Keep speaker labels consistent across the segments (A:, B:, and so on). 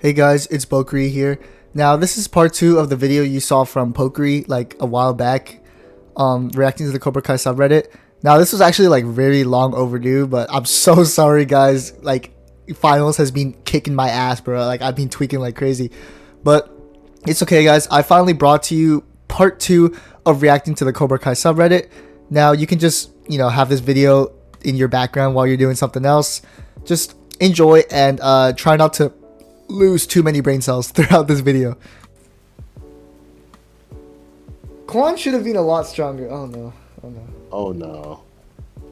A: Hey guys, it's Pokeri here. Now this is part 2 of the video you saw from Pokeri like a while back, reacting to the cobrakai subreddit. Now this was actually like very long overdue, but I'm so sorry guys, like finals has been kicking my ass bro, like I've been tweaking like crazy. But it's okay guys, I finally brought to you part 2 of reacting to the cobrakai subreddit. Now you can just, have this video in your background while you're doing something else. Just enjoy and try not to lose too many brain cells throughout this video. Kwon should have been a lot stronger. Oh no.
B: Oh no.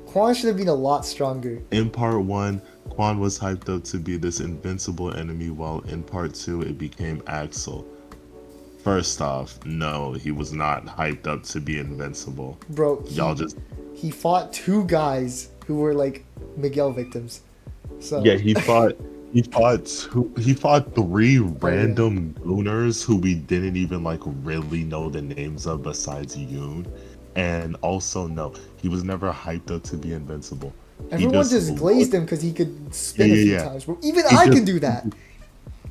A: Kwon should have been a lot stronger.
B: In part 1, Kwon was hyped up to be this invincible enemy, while in part 2 it became Axel. First off, no, he was not hyped up to be invincible.
A: Bro, he fought 2 guys who were like Miguel victims. So
B: yeah, he fought 3 random gooners who we didn't even like really know the names of besides Yoon. And also no, he was never hyped up to be invincible.
A: Everyone just glazed him because he could spin a few times. Bro, even I can do that.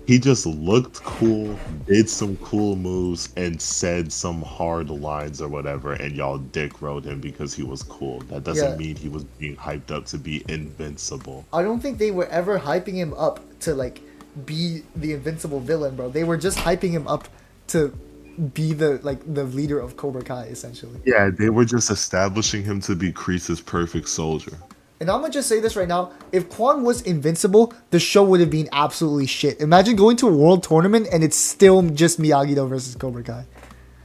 B: He just looked cool, did some cool moves, and said some hard lines or whatever, and y'all dick rode him because he was cool. That doesn't mean he was being hyped up to be invincible.
A: I don't think they were ever hyping him up to like be the invincible villain, bro. They were just hyping him up to be the leader of Cobra Kai, essentially.
B: Yeah, they were just establishing him to be Kreese's perfect soldier.
A: And I'm gonna just say this right now, if Kwon was invincible, the show would have been absolutely shit. Imagine going to a world tournament and it's still just Miyagi-Do versus Cobra Kai.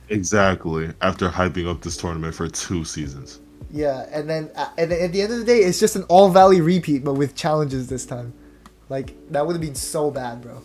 B: Exactly, after hyping up this tournament for 2 seasons.
A: Yeah, and then at the end of the day, it's just an all-valley repeat, but with challenges this time. Like, that would have been so bad, bro.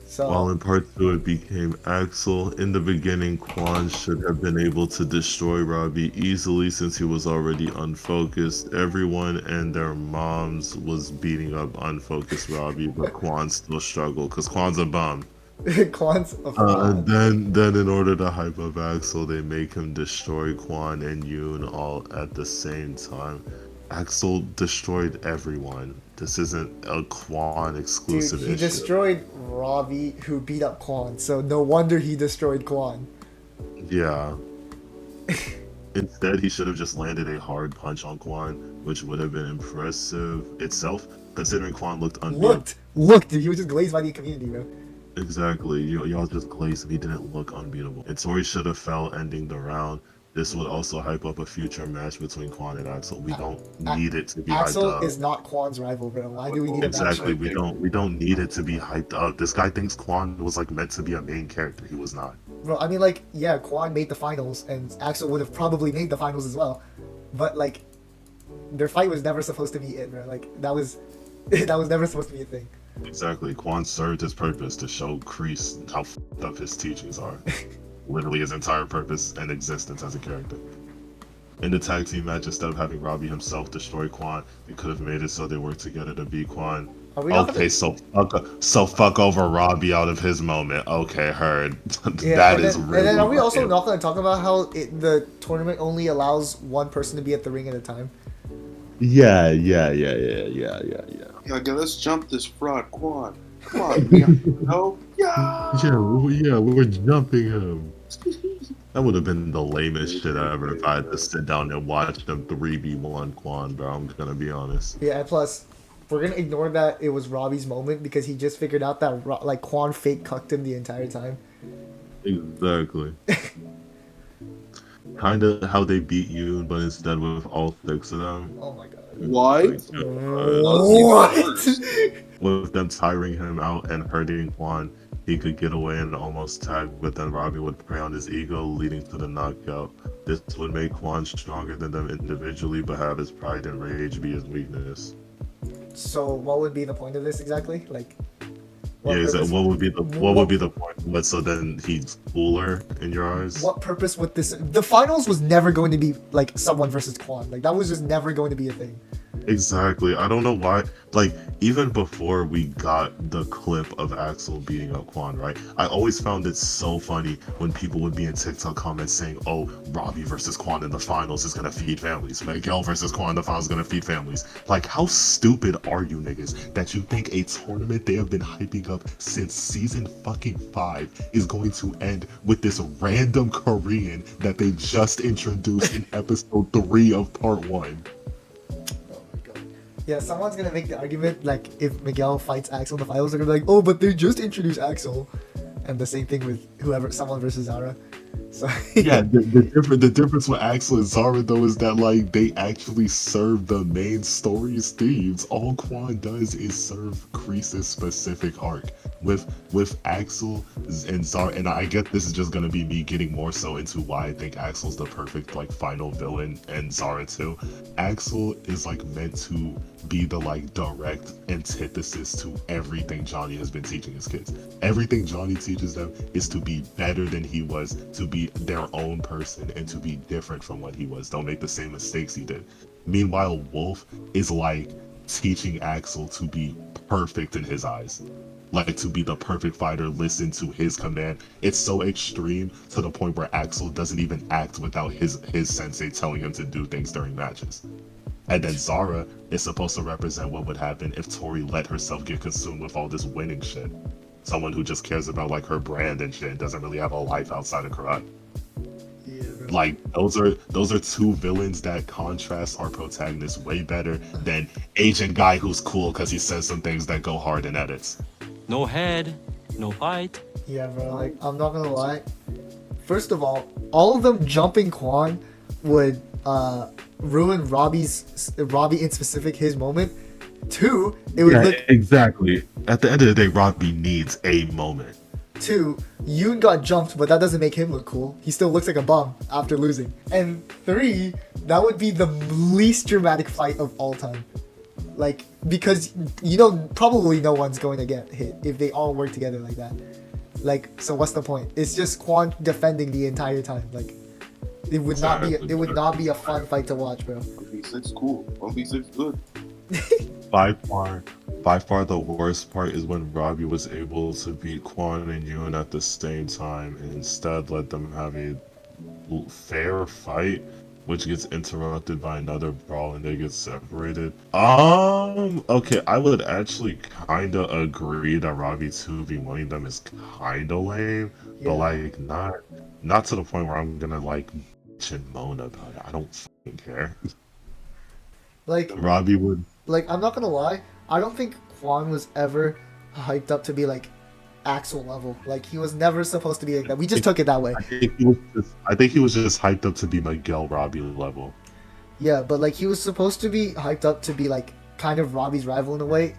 A: So,
B: while in part 2 it became Axel. In the beginning, Kwon should have been able to destroy Robby easily since he was already unfocused. Everyone and their moms was beating up unfocused Robby, but Kwon still struggled because Kwon's a bum.
A: Kwon's a fraud.
B: Then in order to hype up Axel, they make him destroy Kwon and Yoon all at the same time. Axel destroyed everyone. This isn't a Kwon exclusive issue.
A: He destroyed Robby, who beat up Kwon, so no wonder he destroyed Kwon.
B: Yeah. Instead, he should have just landed a hard punch on Kwon, which would have been impressive itself, considering Kwon looked unbeatable.
A: Look, dude, he was just glazed by the community, bro.
B: Exactly. Y'all just glazed him. He didn't look unbeatable. And Tori should have fell ending the round. This would also hype up a future match between Kwon and Axel. We don't need it to be hyped up.
A: Axel is not Kwon's rival, bro. Why do we need
B: exactly? We don't need it to be hyped up. This guy thinks Kwon was like meant to be a main character. He was not.
A: Bro, I mean, like, yeah, Kwon made the finals, and Axel would have probably made the finals as well. But like, their fight was never supposed to be it, bro. Like that was never supposed to be a thing.
B: Exactly. Kwon served his purpose to show Kreese how f***ed up his teachings are. Literally his entire purpose and existence as a character. In the tag team match, instead of having Robby himself destroy Kwon, they could have made it so they worked together to beat Kwon. Okay, so fuck over Robby out of his moment. Okay, heard.
A: Yeah,
B: that is really.
A: And then are we also not going to talk about how the tournament only allows one person to be at the ring at a time?
B: Yeah.
C: Yeah, let's jump this fraud, Kwon. Come on, no?
B: Yeah, we were jumping him. That would have been the lamest shit ever if I had to sit down and watch them 3v1 Kwon, bro. I'm gonna be honest.
A: Yeah, and plus, we're gonna ignore that it was Robby's moment because he just figured out that like Kwon fake cucked him the entire time.
B: Exactly. Kinda how they beat you, but instead with all 6 of them.
A: Oh my god.
C: What?
A: What?
B: With them tiring him out and hurting Kwon, he could get away and almost tag, but then Robby would prey on his ego, leading to the knockout. This would make Kwon stronger than them individually, but have his pride and rage be his weakness.
A: So what would be the point of this exactly? Like,
B: what would be the point? But so then he's cooler in your eyes?
A: What purpose would this? The finals was never going to be like someone versus Kwon. Like that was just never going to be a thing.
B: Exactly. I don't know why. Like, even before we got the clip of Axel beating up Kwon, right? I always found it so funny when people would be in TikTok comments saying, "Oh, Robby versus Kwon in the finals is gonna feed families. Miguel versus Kwon in the finals is gonna feed families." Like, how stupid are you niggas that you think a tournament they have been hyping up since season fucking 5 is going to end with this random Korean that they just introduced in episode 3 of part 1?
A: Oh my god. Yeah, someone's gonna make the argument like if Miguel fights Axel in the finals, they're gonna be like, oh, but they just introduced Axel, and the same thing with someone versus Zara. So
B: Yeah, the difference with Axel and Zara though is that like they actually serve the main story's themes. All Kwon does is serve Kreese's specific arc. With Axel and Zara, and I get this is just gonna be me getting more so into why I think Axel's the perfect like final villain, and Zara too. Axel is like meant to be the like direct antithesis to everything Johnny has been teaching his kids. Everything Johnny teaches them is to be better than he was, to be their own person, and to be different from what he was. Don't make the same mistakes he did. Meanwhile, Wolf is like teaching Axel to be perfect in his eyes. Like to be the perfect fighter, listen to his command. It's so extreme to the point where Axel doesn't even act without his sensei telling him to do things during matches. And then Zara is supposed to represent what would happen if Tori let herself get consumed with all this winning shit. Someone who just cares about like her brand and shit and doesn't really have a life outside of karate.
A: yeah, bro.
B: Like those are two villains that contrast our protagonists way better than Asian guy who's cool because he says some things that go hard in edits.
D: No head, no fight.
A: Yeah, bro. Like, I'm not gonna lie. First of all of them jumping Kwon would ruin Robby in specific his moment. 2, it would look.
B: Exactly. At the end of the day, Robby needs a moment.
A: 2, Yoon got jumped, but that doesn't make him look cool. He still looks like a bum after losing. And 3, that would be the least dramatic fight of all time. Like, because, probably no one's going to get hit if they all work together like that. Like, so what's the point? It's just Kwon defending the entire time. Like, it would not be a fun fight to watch, bro.
C: 1v6 cool. 1v6 good.
B: By far the worst part is when Robby was able to beat Kwon and Yoon at the same time and instead let them have a fair fight, which gets interrupted by another brawl and they get separated. Okay, I would actually kinda agree that Robby 2v1ing them is kinda lame,
A: Yeah.
B: but like not to the point where I'm gonna like bitch and moan about it. I don't fucking care.
A: Like,
B: Robby would.
A: like, I'm not gonna lie. I don't think Kwon was ever hyped up to be like Axel level. Like, he was never supposed to be like that. We just took it that way.
B: I think he was just hyped up to be Miguel Robby level.
A: Yeah, but like he was supposed to be hyped up to be like kind of Robby's rival in a way.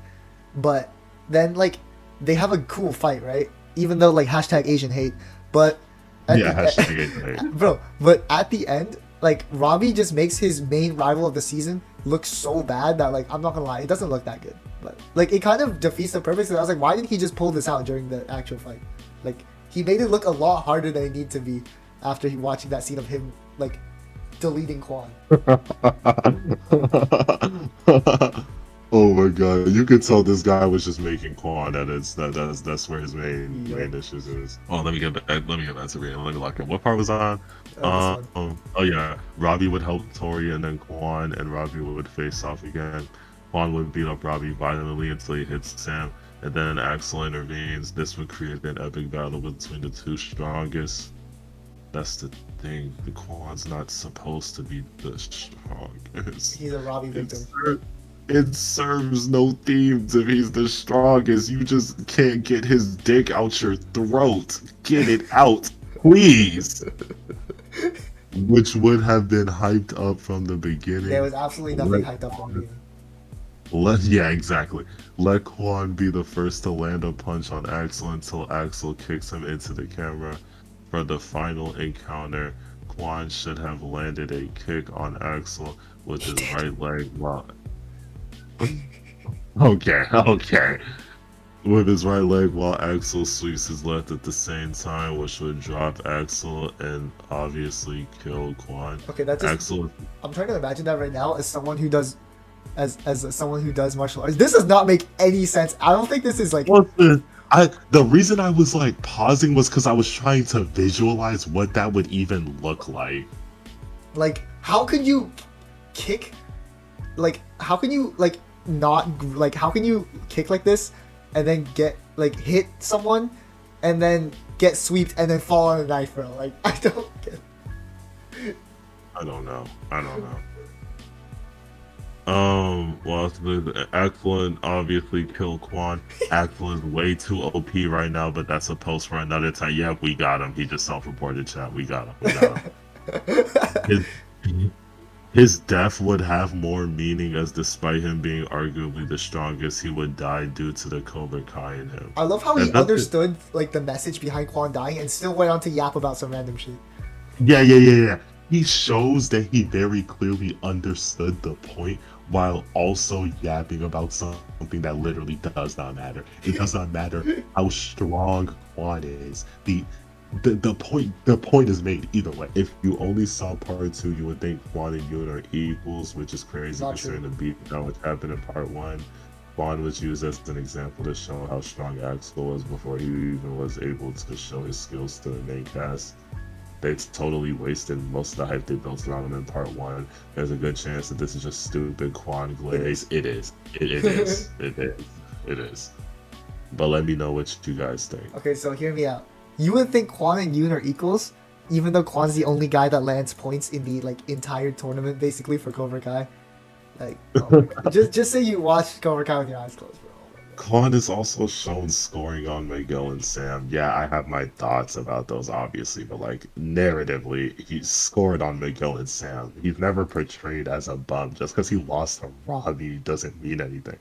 A: But then like they have a cool fight, right? Even though like hashtag Asian hate. But
B: Hashtag Asian hate.
A: Bro, but at the end, like Robby just makes his main rival of the season look so bad that like I'm not gonna lie, it doesn't look that good. But like it kind of defeats the purpose. And I was like, why didn't he just pull this out during the actual fight? Like he made it look a lot harder than it needed to be after watching that scene of him like deleting Kwon.
B: Oh my god, you could tell this guy was just making Kwon edits. That's where his main issues is. Oh, let me get back to reading. Let me lock in. What part was on? Oh yeah, Robby would help Tori and then Kwon and Robby would face off again. Kwon would beat up Robby violently until he hits Sam, and then Axel intervenes. This would create an epic battle between the two strongest. That's the thing. The Kwon's not supposed to be the strongest.
A: He's a Robby victim.
B: It serves no themes if he's the strongest. You just can't get his dick out your throat. Get it out, please. Which would have been hyped up from the beginning.
A: There was absolutely nothing hyped up from the beginning.
B: Yeah, exactly. Let Kwon be the first to land a punch on Axel until Axel kicks him into the camera. For the final encounter, Kwon should have landed a kick on Axel with his right leg while... Okay. With his right leg while Axel sweeps his left at the same time, which would drop Axel and obviously kill Kwon.
A: Okay, that's just...
B: Axel...
A: I'm trying to imagine that right now as someone who does as someone who does martial arts. This does not make any sense. I don't think this is like.
B: What the reason I was like pausing was because I was trying to visualize what that would even look like.
A: Like, how could you kick? Like, how can you like not like? How can you kick like this, and then get like hit someone, and then get sweeped and then fall on a knife, bro? Like, I don't get.
B: I don't know. Well, Axel obviously killed Kwon. Axel is way too OP right now, but that's a post for another time. Yeah, we got him. He just self-reported chat. We got him. His death would have more meaning, as despite him being arguably the strongest, he would die due to the cobrakai in him.
A: I love how he understood like the message behind Kwon dying and still went on to yap about some random shit.
B: Yeah. He shows that he very clearly understood the point while also yapping about something that literally does not matter. It does not matter how strong Kwon is. The point is made either way. If you only saw part 2, you would think Kwon and Yoon are equals, which is crazy considering the beatdown which happened in part 1. Kwon was used as an example to show how strong Axel was before he even was able to show his skills to the main cast. They totally wasted most of the hype they built around him in part 1. There's a good chance that this is just stupid Kwon glaze. It is. But let me know what you guys think.
A: Okay, so hear me out. You would think Kwon and Yoon are equals, even though Kwon's the only guy that lands points in the like entire tournament, basically for Cobra Kai. Like, oh my God. just say you watch Cobra Kai with your eyes closed, bro.
B: Kwon is also shown scoring on Miguel and Sam. Yeah, I have my thoughts about those, obviously, but like narratively, he scored on Miguel and Sam. He's never portrayed as a bum. Just because he lost to Robby doesn't mean anything.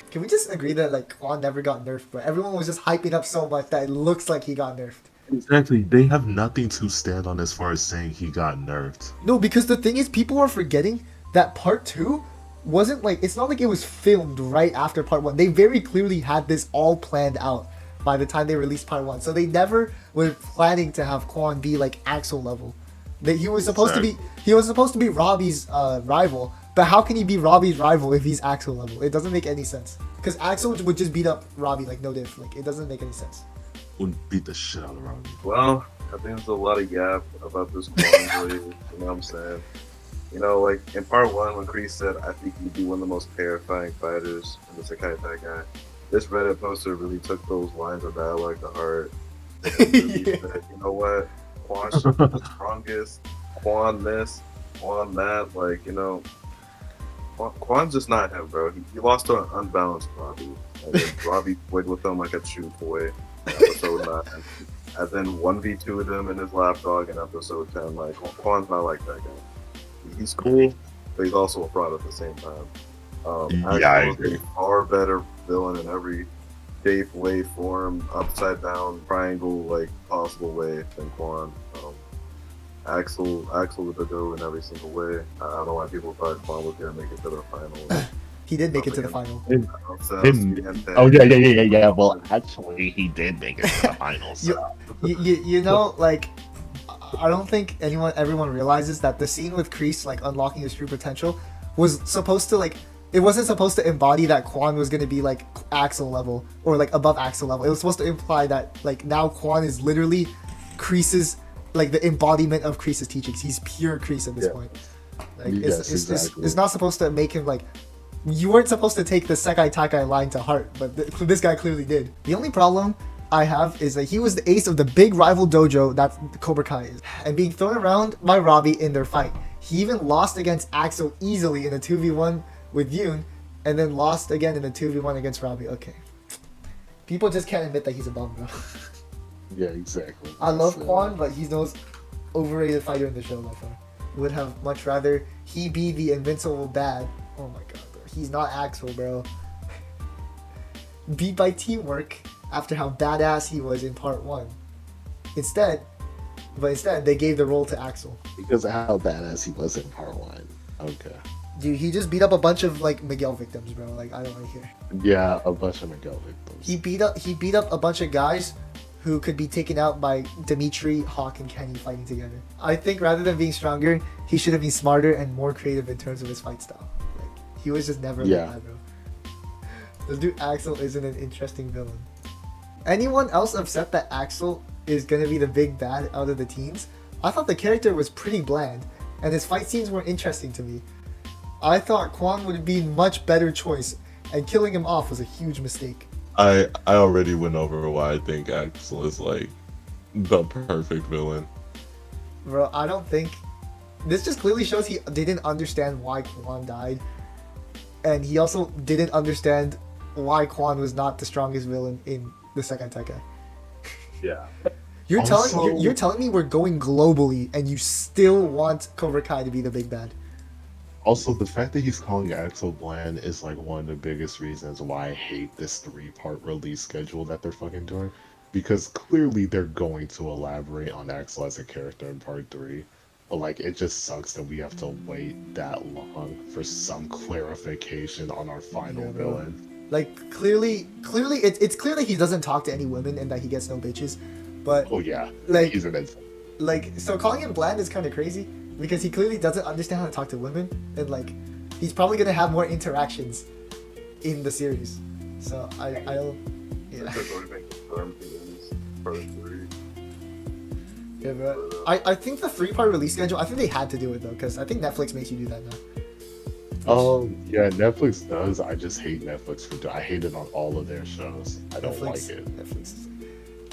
A: Can we just agree that like Kwon never got nerfed, but everyone was just hyping up so much that it looks like he got nerfed?
B: Exactly. They have nothing to stand on as far as saying he got nerfed.
A: No, because the thing is, people are forgetting that part 2 wasn't like, it's not like it was filmed right after part 1. They very clearly had this all planned out by the time they released part 1. So they never were planning to have Kwon be like Axel level. He was supposed to be Robby's rival, but how can he be Robby's rival if he's Axel level? It doesn't make any sense. Because Axel would just beat up Robby like no diff. Like, it doesn't make any sense.
B: Wouldn't beat the shit out of Robby.
C: Well, I think there's a lot of yap about this Kwon blade, you know what I'm saying? You know, like in part 1 when Kreese said, I think he'd be one of the most terrifying fighters in the Sekai guy. This Reddit poster really took those lines of dialogue to heart. And really said, you know what? Kwon's the strongest. Kwon this, Kwon that. Like, you know, Kwon's just not him, bro. He lost to an unbalanced Robby. And then Robby played with him like a chew toy in episode 9. And then 1v2'd him in his lapdog in episode 10. Like, Kwon's not like that guy. He's cool, but he's also a fraud at the same time.
B: I agree.
C: A far better villain in every shape, way, form, upside down, triangle, like possible way than Kwon. Axel would go in every single way. I don't know why people thought Kwon was gonna make it to the final.
A: He did make it to the final.
B: Yeah. Well, actually, he did make it to the finals. So.
A: You know, like, I don't think everyone realizes that the scene with Kreese like unlocking his true potential was supposed to like, it wasn't supposed to embody that Kwon was gonna be like Axel level or like above Axel level. It was supposed to imply that like now Kwon is literally Kreese's, like the embodiment of Kreese's teachings. He's pure Kreese at this point. Like, it's not supposed to make him like, you weren't supposed to take the Sekai Taikai line to heart, but this guy clearly did. The only problem I have is that he was the ace of the big rival dojo that Cobra Kai is, and being thrown around by Robby in their fight. He even lost against Axel easily in a 2v1 with Yoon, and then lost again in a 2v1 against Robby. Okay. People just can't admit that he's a bum, bro.
B: Yeah, exactly.
A: I love Kwon, but he's the most overrated fighter in the show by far. Would have much rather he be the invincible bad. Oh my god, bro. He's not Axel, bro. Beat by teamwork after how badass he was in part 1. Instead, they gave the role to Axel.
B: Because of how badass he was in part 1. Okay.
A: Dude, he just beat up a bunch of like Miguel victims, bro. Like, I don't want to hear.
B: Yeah, a bunch of Miguel victims.
A: He beat up a bunch of guys who could be taken out by Dimitri, Hawk, and Kenny fighting together. I think rather than being stronger, he should have been smarter and more creative in terms of his fight style. Like, He was just never
B: Yeah.
A: like that, bro. This dude Axel isn't an interesting villain. Anyone else upset that Axel is gonna be the big bad out of the teens? I thought the character was pretty bland, and his fight scenes weren't interesting to me. I thought Kwon would be a much better choice, and killing him off was a huge mistake.
B: I already went over why I think Axel is like the perfect villain.
A: Bro, I don't think... This just clearly shows he didn't understand why Kwon died, and he also didn't understand why Kwon was not the strongest villain in the second Tekken.
B: Yeah.
A: You're
B: Also-
A: you're telling me we're going globally, and you still want Cobra Kai to be the big bad.
B: Also, the fact that he's calling Axel bland is like one of the biggest reasons why I hate this 3-part release schedule that they're fucking doing. Because clearly they're going to elaborate on Axel as a character in part 3. But like, it just sucks that we have to wait that long for some clarification on our final
A: Yeah, bro.
B: villain.
A: Like, clearly, it's clear that he doesn't talk to any women and that he gets no bitches. But,
B: Oh yeah,
A: Like-
B: he's an insult.
A: like, so calling him bland is kind of crazy, because he clearly doesn't understand how to talk to women, and like, he's probably gonna have more interactions in the series. So, I don't, yeah.
C: That's already been confirmed in part 3.
A: Yeah, bro. I think the 3-part release schedule, I think they had to do it though, because I think Netflix makes you do that now.
B: Yeah, Netflix does. I just hate Netflix I hate it on all of their shows. I don't like it.
A: Netflix.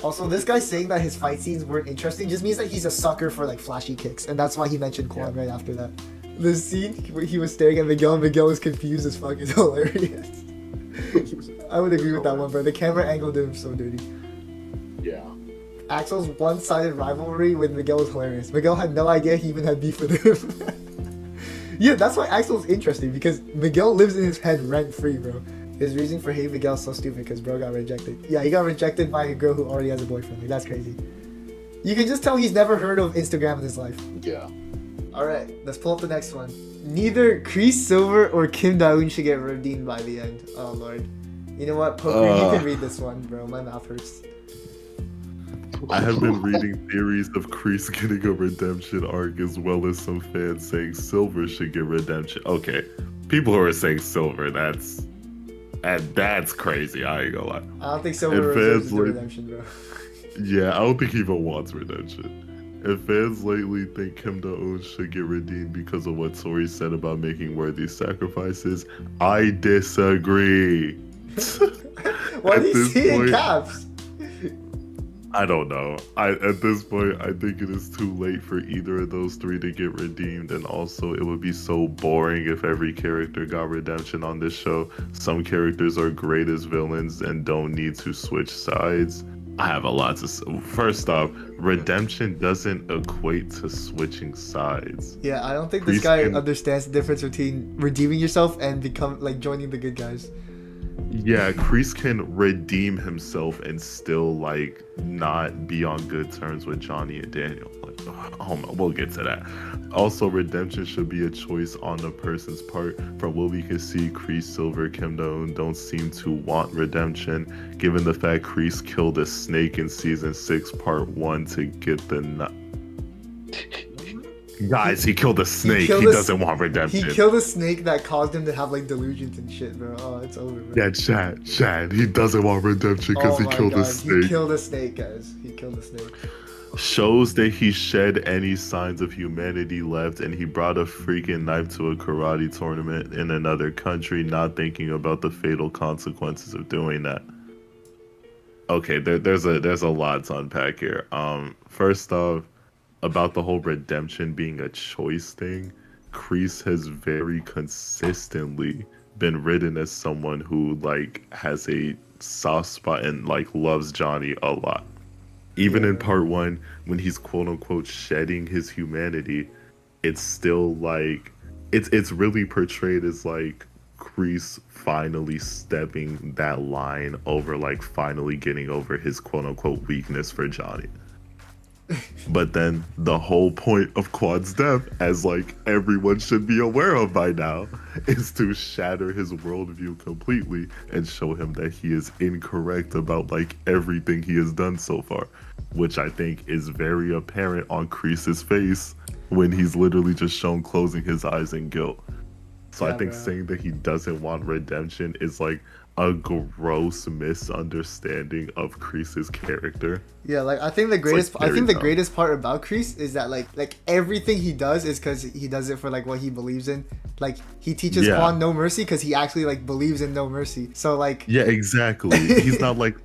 A: Also, this guy saying that his fight scenes weren't interesting just means that he's a sucker for like flashy kicks, and that's why he mentioned Kwon right after that. The scene where he was staring at Miguel and Miguel was confused as fuck is hilarious. I would agree with that one, bro. The camera angle did him so dirty.
B: Yeah.
A: Axel's one-sided rivalry with Miguel was hilarious. Miguel had no idea he even had beef with him. Yeah, that's why Axel's interesting, because Miguel lives in his head rent-free, bro. His reason for hating Miguel's so stupid because bro got rejected. Yeah, he got rejected by a girl who already has a boyfriend. Like, that's crazy. You can just tell he's never heard of Instagram in his life.
B: Yeah.
A: Alright, let's pull up the next one. Neither Chris Silver or Kim Da-eun should get redeemed by the end. Oh lord. You know what, Poker, you can read this one, bro. My mouth hurts.
E: I have been reading theories of Kreese getting a redemption arc, as well as some fans saying Silver should get redemption. Okay, people who are saying Silver, that's crazy. I ain't gonna lie.
A: I don't think Silver deserves the
E: like-
A: redemption, bro.
E: Yeah, I don't think he even wants redemption. And fans lately think Kim Da-eun should get redeemed because of what Tori said about making worthy sacrifices. I disagree.
A: Why
E: At
A: do you
E: this
A: see it in
E: point-
A: caps?
E: I don't know. At this point, I think it is too late for either of those three to get redeemed, and also it would be so boring if every character got redemption on this show. Some characters are great as villains and don't need to switch sides. I have a lot to say. First off, redemption doesn't equate to switching sides.
A: Yeah, I don't think this
E: Chris
A: guy
E: can-
A: understands the difference between redeeming yourself and joining the good guys.
E: Yeah, Kreese can redeem himself and still not be on good terms with Johnny and Daniel. Oh no, we'll get to that. Also, redemption should be a choice on the person's part. From what we can see, Kreese, Silver, Kim Da-eun don't seem to want redemption, given the fact Kreese killed a snake in season 6, part 1 to get the Guys, he killed a snake. He doesn't want redemption.
A: He killed a snake that caused him to have delusions and shit, bro. Oh, it's over, bro.
E: Yeah, Chad, he doesn't want redemption because
A: Oh
E: he
A: my
E: killed
A: God,
E: a snake.
A: He killed a snake, guys. He killed a snake.
E: Shows that he shed any signs of humanity left, and he brought a freaking knife to a karate tournament in another country, not thinking about the fatal consequences of doing that. Okay, there's a lot to unpack here. First off, about the whole redemption being a choice thing, Kreese has very consistently been written as someone who has a soft spot and loves Johnny a lot. Even in part 1, when he's quote unquote shedding his humanity, it's still it's really portrayed as Kreese finally stepping that line over, finally getting over his quote unquote weakness for Johnny. But then the whole point of Kwon's death, as everyone should be aware of by now, is to shatter his worldview completely and show him that he is incorrect about everything he has done so far, which I think is very apparent on Kreese's face when he's literally just shown closing his eyes in guilt. So
A: Yeah,
E: I think
A: bro.
E: saying that he doesn't want redemption is like a gross misunderstanding of Kreese's character.
A: Yeah, like I think the
E: It's like
A: greatest I
E: very
A: think the
E: dumb.
A: greatest part about Kreese is that like everything he does is because he does it for like what he believes in. Like he teaches
E: Yeah.
A: Kwon no mercy because he actually like believes in no mercy. So like
E: Yeah, exactly. He's not like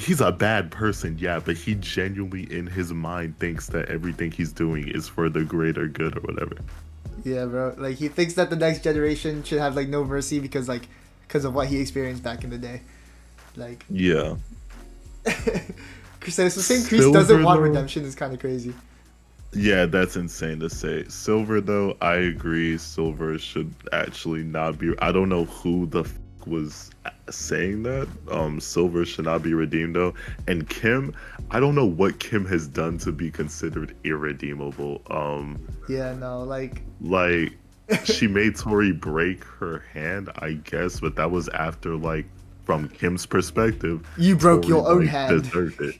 E: he's a bad person, yeah, but he genuinely in his mind thinks that everything he's doing is for the greater good or whatever.
A: yeah, bro. Like he thinks that the next generation should have like no mercy because of what he experienced back in the day. Like
E: Yeah.
A: so saying Kreese
E: Silver,
A: doesn't want
E: though-
A: redemption is kind of crazy.
E: Yeah, that's insane to say. Silver, though, I agree. Silver should actually not be. I don't know who the was saying that. Silver should not be redeemed, though. And Kim, I don't know what Kim has done to be considered irredeemable.
A: Yeah, no, like
E: She made Tori break her hand, I guess, but that was after from Kim's perspective,
A: you broke
E: Tori,
A: your own hand.
E: deserved it.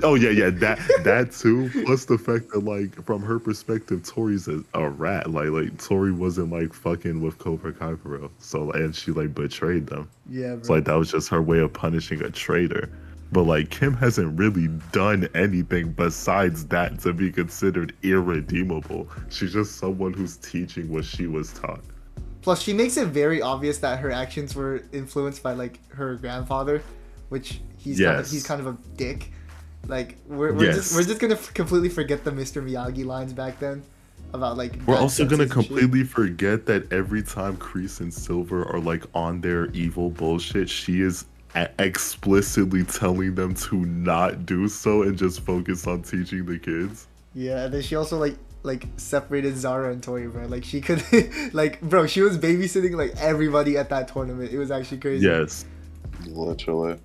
E: Oh yeah, that too. Plus the fact that from her perspective, Tori's a rat. Like Tori wasn't fucking with Cobra Kai for real. So and she betrayed them.
A: Yeah, bro.
E: So that was just her way of punishing a traitor. But Kim hasn't really done anything besides that to be considered irredeemable. She's just someone who's teaching what she was taught.
A: Plus, she makes it very obvious that her actions were influenced by her grandfather, which he's kind of a dick. Like we're just gonna completely forget the Mr. Miyagi lines back then about
E: We're
A: bad
E: also gonna
A: senses and shit.
E: completely forget that every time Kreese and Silver are on their evil bullshit, she is explicitly telling them to not do so and just focus on teaching the kids.
A: Yeah, and then she also separated Zara and Tori, bro. Like she could bro, she was babysitting everybody at that tournament. It was actually crazy.
E: Yes.
C: Literally.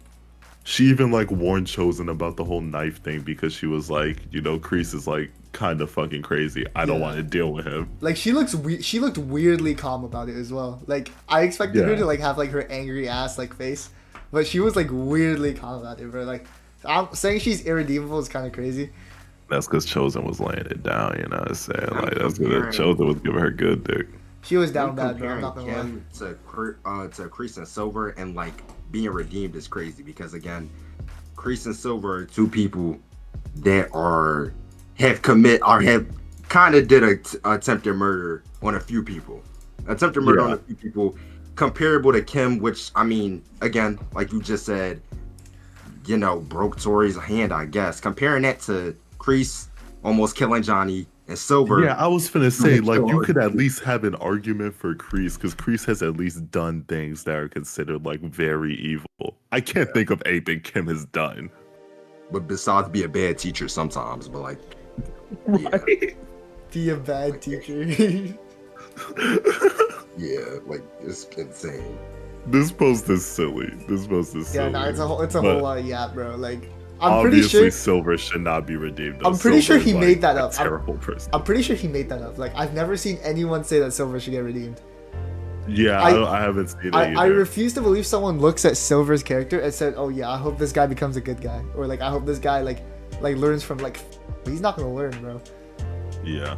E: She even warned Chosen about the whole knife thing because she was Kreese is kind of fucking crazy. I don't want to deal with him.
A: She looked weirdly calm about it as well. I expected her to have her angry ass face, but she was weirdly calm about it, bro. I'm saying she's irredeemable is kind of crazy.
E: That's because Chosen was laying it down, you know what I'm saying? That's
F: comparing-
E: because Chosen was giving her good dick.
A: She was down
F: I'm
A: bad, bro. I'm
F: comparing
A: not gonna lie.
F: Kim to Kreese and Silver and being redeemed is crazy because again, Kreese and Silver are two people that have kind of did attempted murder on a few people. Attempted murder on a few people, comparable to Kim, which I mean, again, like you just said, broke Tori's hand, I guess. Comparing that to Kreese almost killing Johnny and Silver.
E: Yeah, I was finna say, you could at least have an argument for Kreese, because Kreese has at least done things that are considered, very evil. I can't think of anything Kim has done.
F: But besides be a bad teacher sometimes, but
A: Be a bad teacher.
F: yeah, it's insane.
E: This post is silly.
A: Yeah, no, it's a whole lot of yap, bro. I'm
E: obviously,
A: pretty sure
E: Silver should not be redeemed.
A: I'm pretty sure
E: Silver
A: he
E: is,
A: made that
E: a
A: up.
E: Terrible person.
A: I'm pretty sure he made that up. I've never seen anyone say that Silver should get redeemed.
E: Yeah, I haven't seen it either.
A: I refuse to believe someone looks at Silver's character and said, "Oh yeah, I hope this guy becomes a good guy," or I hope this guy learns from he's not gonna learn, bro.
E: Yeah.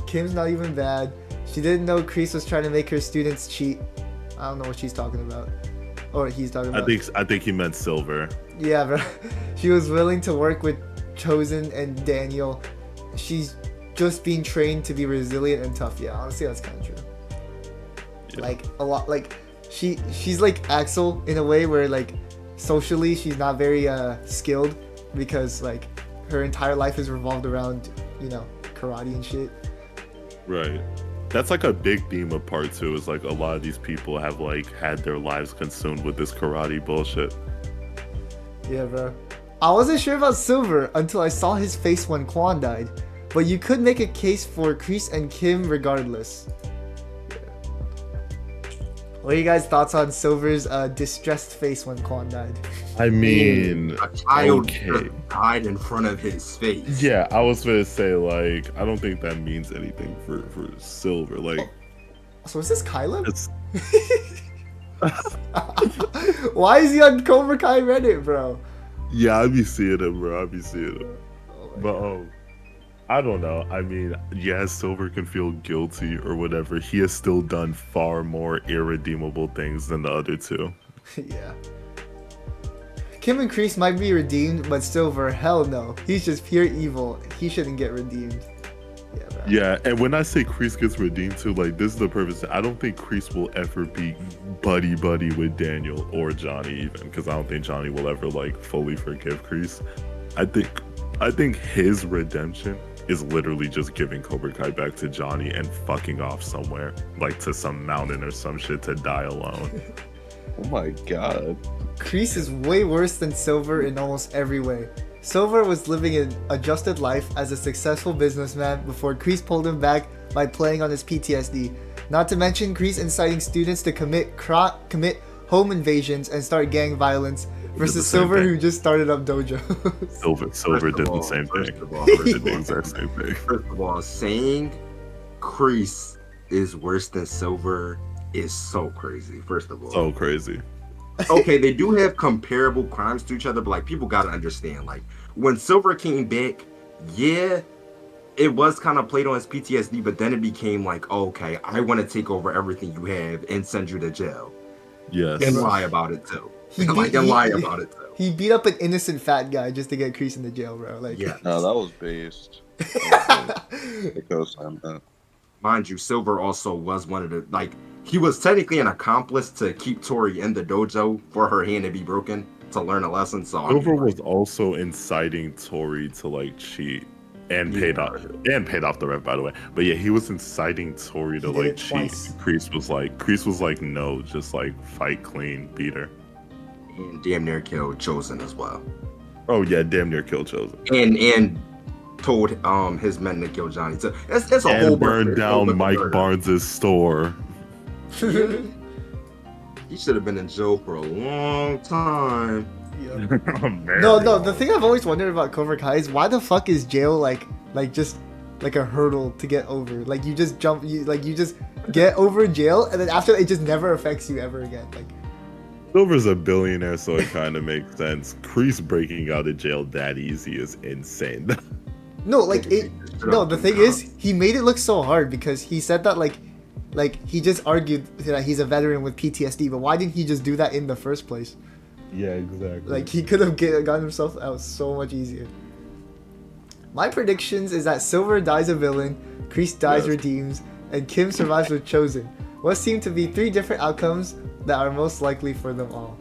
A: Kim's not even bad. She didn't know Kreese was trying to make her students cheat. I don't know what she's talking about, or he's talking about.
E: I think he meant Silver.
A: Yeah, bro. She was willing to work with Chosen and Daniel. She's just being trained to be resilient and tough. Yeah, honestly, that's kind of true.
E: Yeah.
A: A lot. She's like Axel in a way where socially she's not very skilled because her entire life is revolved around karate and shit.
E: Right. That's a big theme of part 2 is a lot of these people have had their lives consumed with this karate bullshit.
A: Yeah, bro. I wasn't sure about Silver until I saw his face when Kwon died, but you could make a case for Kreese and Kim regardless. What are you guys' thoughts on Silver's distressed face when Kwon died?
E: I mean,
F: A child
E: okay.
F: died in front of his face.
E: Yeah, I was gonna say I don't think that means anything for Silver.
A: So is this Kylo?
E: It's
A: Why is he on Cobra Kai Reddit, bro?
E: yeah, I be seeing him, bro. I be seeing him. But I don't know. I mean, yes, Silver can feel guilty or whatever. He has still done far more irredeemable things than the other two.
A: Yeah. Kim and Kreese might be redeemed, but Silver, hell no. He's just pure evil. He shouldn't get redeemed. Yeah, bro.
E: Yeah, and when I say Kreese gets redeemed too, like, this is the purpose. I don't think Kreese will ever be buddy with Daniel or Johnny even, because I don't think Johnny will ever like fully forgive Kreese. I think his redemption is literally just giving Cobra Kai back to Johnny and fucking off somewhere, like to some mountain or some shit to die alone.
G: Oh my god.
A: Kreese is way worse than Silver in almost every way. Silver was living an adjusted life as a successful businessman before Kreese pulled him back by playing on his PTSD. Not to mention Kreese inciting students to commit home invasions and start gang violence versus Silver, who just started up dojos.
E: Silver did the same thing. Did the exact same thing.
F: First of all, saying Kreese is worse than Silver is so crazy. First of all,
E: So crazy.
F: okay, they do have comparable crimes to each other, but like people gotta understand, like when Silver came back, yeah, it was kind of played on his PTSD, but then it became like, oh, okay, I want to take over everything you have and send you to jail.
E: Yes.
F: And lie about it too.
A: He
F: lie about it too.
A: He beat up an innocent fat guy just to get Kreese in the jail, bro. Like,
F: Yeah.
G: No, that was based. Because I'm not.
F: Mind you, Silver also was one of the, like, he was technically an accomplice to keep Tori in the dojo for her hand to be broken to learn a lesson. So I mean,
E: Silver
F: like,
E: was also inciting Tori to like cheat and paid off the ref, by the way. But yeah, he was inciting Tori to
A: He did
E: like
A: it
E: cheat.
A: twice.
E: Kreese was like, no, just like fight clean, beat her.
F: and damn near killed Chosen as well.
E: Oh yeah, damn near killed Chosen.
F: And told his men to kill Johnny. So it's a whole
E: And burned down Mike Barnes' store.
F: He should have been in jail for a long time.
A: No, the thing I've always wondered about Cobra Kai is why the fuck is jail like just like a hurdle to get over? Like you just jump, you just get over jail, and then after that, it just never affects you ever again. Like,
E: Silver's a billionaire, so it kind of makes sense. Kreese breaking out of jail that easy is insane.
A: no, like it. No, the thing is, he made it look so hard because he said that like he just argued that he's a veteran with PTSD, but why didn't he just do that in the first place?
E: Yeah, exactly.
A: Like he could have gotten himself out so much easier. My predictions is that Silver dies a villain, Kreese dies redeems, and Kim survives with Chosen. What seem to be 3 different outcomes that are most likely for them all.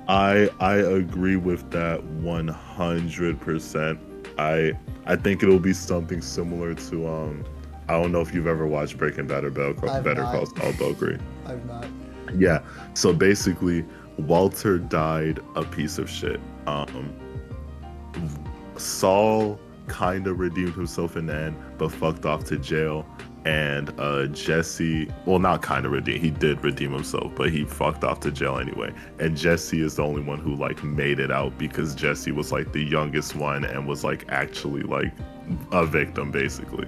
E: I agree with that 100%. I think it'll be something similar to I don't know if you've ever watched Breaking Bad or Better Call Saul, Belgrade.
A: I've not.
E: Yeah. So basically, Walter died a piece of shit. Saul kind of redeemed himself in the end, but fucked off to jail. And Jesse, well, not kind of redeemed. He did redeem himself, but he fucked off to jail anyway. And Jesse is the only one who like made it out because Jesse was like the youngest one and was like actually like a victim basically.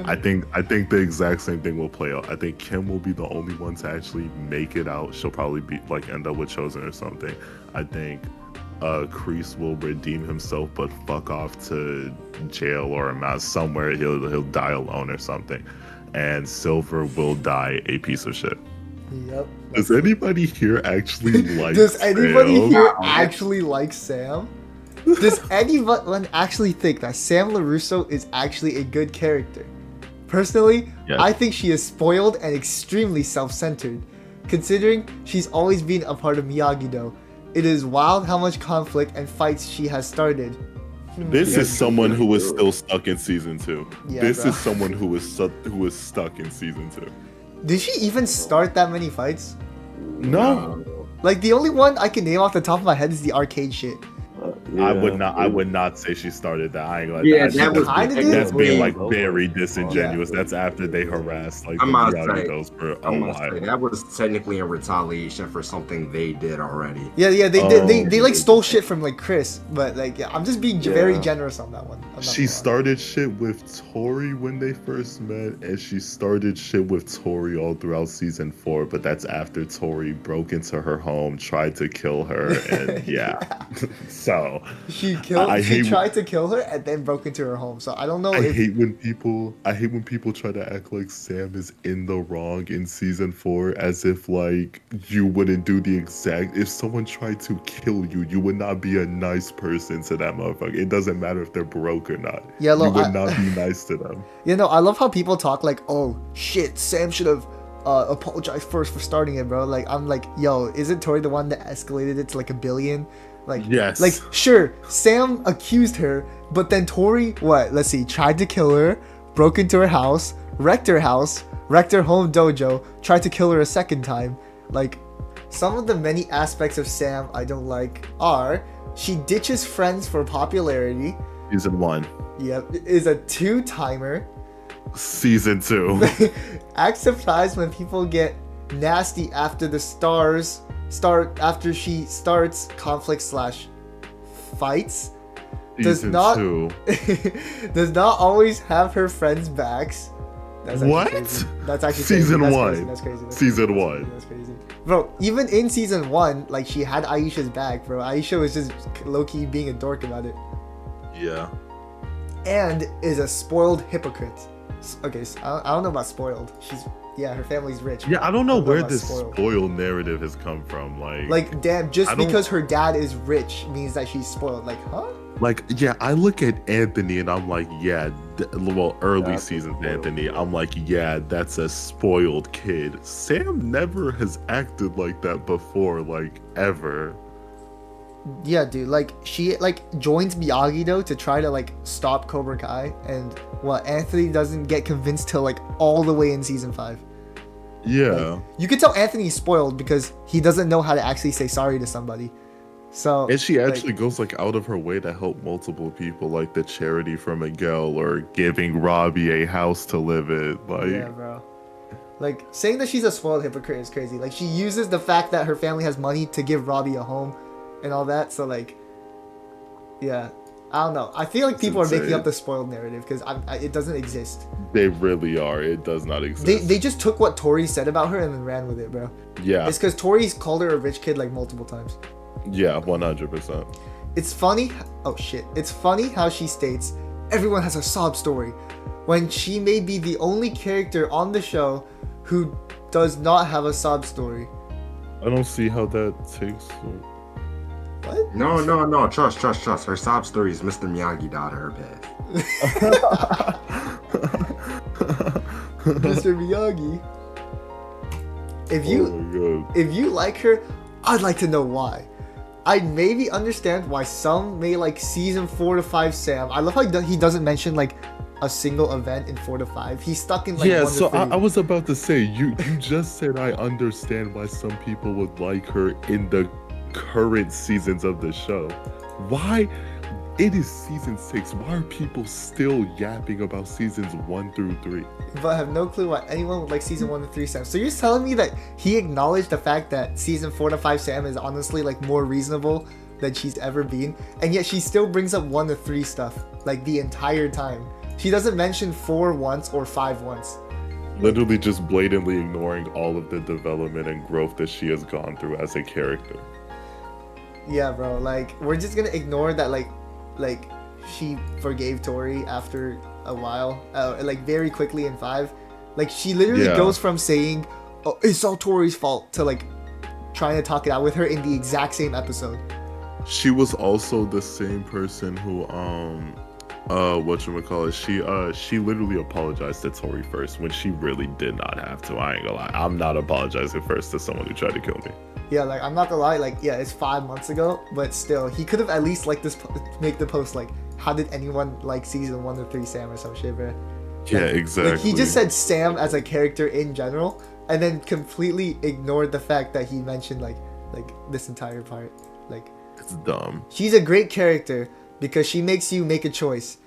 E: I think the exact same thing will play out. I think Kim will be the only one to actually make it out. She'll probably be like end up with Chosen or something. I think Kreese will redeem himself but fuck off to jail or somewhere. He'll die alone or something. And Silver will die a piece of shit.
A: Yep.
E: Does anybody here actually like
A: Does anybody
E: Sam?
A: here actually like Sam? Does anyone actually think that Sam LaRusso is actually a good character? Personally,
E: Yes.
A: I think she is spoiled and extremely self-centered. Considering she's always been a part of Miyagi-Do, it is wild how much conflict and fights she has started.
E: This is someone who is still stuck in season 2.
A: Yeah,
E: This
A: bro.
E: is someone who is stuck in season 2.
A: Did she even start that many fights?
E: No,
A: Like, the only one I can name off the top of my head is the arcade shit.
E: I would not say she started that. I ain't gonna.
F: Yeah,
E: I
F: that
E: think
F: was
A: kinda
E: that's,
A: did.
E: that's being like
G: Yeah.
E: very disingenuous. That's after they harassed like the
F: I'm gonna
E: Miyagi
F: say-
E: Dos for a
F: I'm gonna say
E: while.
F: that was technically a retaliation for something they did already.
A: Yeah, they did.
E: Oh.
A: They like stole shit from like Chris, but like yeah, I'm just being very
G: Yeah.
A: generous on that one. I'm not
E: She
A: gonna lie.
E: started shit with Tori when they first met, and she started shit with Tori all throughout season 4. But that's after Tori broke into her home, tried to kill her, and yeah. So know.
A: She
E: I
A: She
E: hate
A: tried to kill her and then broke into her home. So I don't know
E: I
A: if
E: hate when people try to act like Sam is in the wrong in season 4, as if like you wouldn't do the exact. If someone tried to kill you, you would not be a nice person to that motherfucker. It doesn't matter if they're broke or not.
A: Yeah,
E: you
A: look,
E: would not be nice to them.
A: you know, I love how people talk like, oh shit, Sam should have apologized first for starting it, bro. Like I'm like, yo, isn't Tori the one that escalated it to like 1 billion? Like,
E: Yes.
A: like sure, Sam accused her, but then Tori, what? Let's see, tried to kill her, broke into her house, wrecked her home dojo, tried to kill her a second time. Like, some of the many aspects of Sam I don't like are she ditches friends for popularity.
E: Season 1.
A: Yep, is a 2-timer.
E: Season 2.
A: Acts surprised when people get nasty after after she starts conflict / fights.
E: Season 2.
A: Does not always have her friends' backs. That's actually
E: What?
A: crazy. That's actually
E: Season
A: crazy.
E: 1.
A: That's crazy.
E: Season 1.
A: That's crazy. Bro, even in season 1, like she had Aisha's back, bro. Aisha was just low-key being a dork about it.
E: Yeah.
A: And is a spoiled hypocrite. Okay, so I don't know about spoiled. Her family's rich.
E: Yeah, I don't know where
A: about
E: this
A: spoiled.
E: spoiled narrative has come from.
A: Like, damn, just
E: I don't-
A: because her dad is rich means that she's spoiled. Like, huh?
E: Like, yeah, I look at Anthony and I'm like, yeah, early
C: That's
E: seasons
C: spoiled,
E: Anthony,
C: yeah.
E: I'm like, yeah, that's a spoiled kid. Sam never has acted like that before, like, ever.
A: Yeah, dude. Like, she joins Miyagi though to try to like stop Cobra Kai, and Anthony doesn't get convinced till like all the way in season 5.
E: Yeah.
A: Like, you can tell Anthony's spoiled because he doesn't know how to actually say sorry to somebody. So
E: And she
A: like,
E: actually goes like out of her way to help multiple people, like the charity for Miguel or giving Robby a house to live in. Like,
A: yeah, bro. Like, saying that she's a spoiled hypocrite is crazy. Like, she uses the fact that her family has money to give Robby a home and all that. So, like, yeah. I don't know. I feel like
E: It's
A: people are making
E: insane.
A: up the spoiled narrative because it doesn't exist.
E: they really are. It does not exist.
A: They just took what Tori said about her and then ran with it, bro.
E: yeah.
A: It's because Tori's called her a rich kid, like, multiple times.
E: Yeah, 100%.
A: It's funny. Oh, shit. It's funny how she states, everyone has a sob story, when she may be the only character on the show who does not have a sob story.
E: I don't see how that takes.
A: What?
F: No. Trust. Her sob story is Mr. Miyagi died of her path.
A: Mr. Miyagi. If you
E: Oh my god.
A: if you like her, I'd like to know why. I maybe understand why some may like season 4 to 5 Sam. I love how he doesn't mention like a single event in 4 to 5. He's stuck in like
E: Yeah,
A: 1
E: so
A: to 3.
E: I was about to say, you just said I understand why some people would like her in the current seasons of the show. Why? It is season 6. Why are people still yapping about seasons 1 through 3?
A: But I have no clue why anyone would like season 1 to 3 Sam. So you're telling me that he acknowledged the fact that season 4 to 5 Sam is honestly like more reasonable than she's ever been, and yet she still brings up 1 to 3 stuff like the entire time. She doesn't mention 4 once or 5 once.
E: Literally just blatantly ignoring all of the development and growth that she has gone through as a character.
A: Yeah, bro. Like, we're just gonna ignore that. Like she forgave Tori after a while, like very quickly in 5. Like, she literally
E: Yeah.
A: goes from saying, "Oh, it's all Tori's fault," to like trying to talk it out with her in the exact same episode.
E: She was also the same person who whatchamacallit, she literally apologized to Tori first when she really did not have to. I ain't gonna lie. I'm not apologizing first to someone who tried to kill me.
A: Yeah, like, I'm not gonna lie, like, yeah, it's 5 months ago, but still, he could have at least like make the post like, how did anyone like season 1 to 3 Sam or some shit, bro?
E: Yeah, exactly.
A: Like, he just said Sam as a character in general, and then completely ignored the fact that he mentioned like this entire part. Like,
E: it's dumb.
A: she's a great character because she makes you make a choice.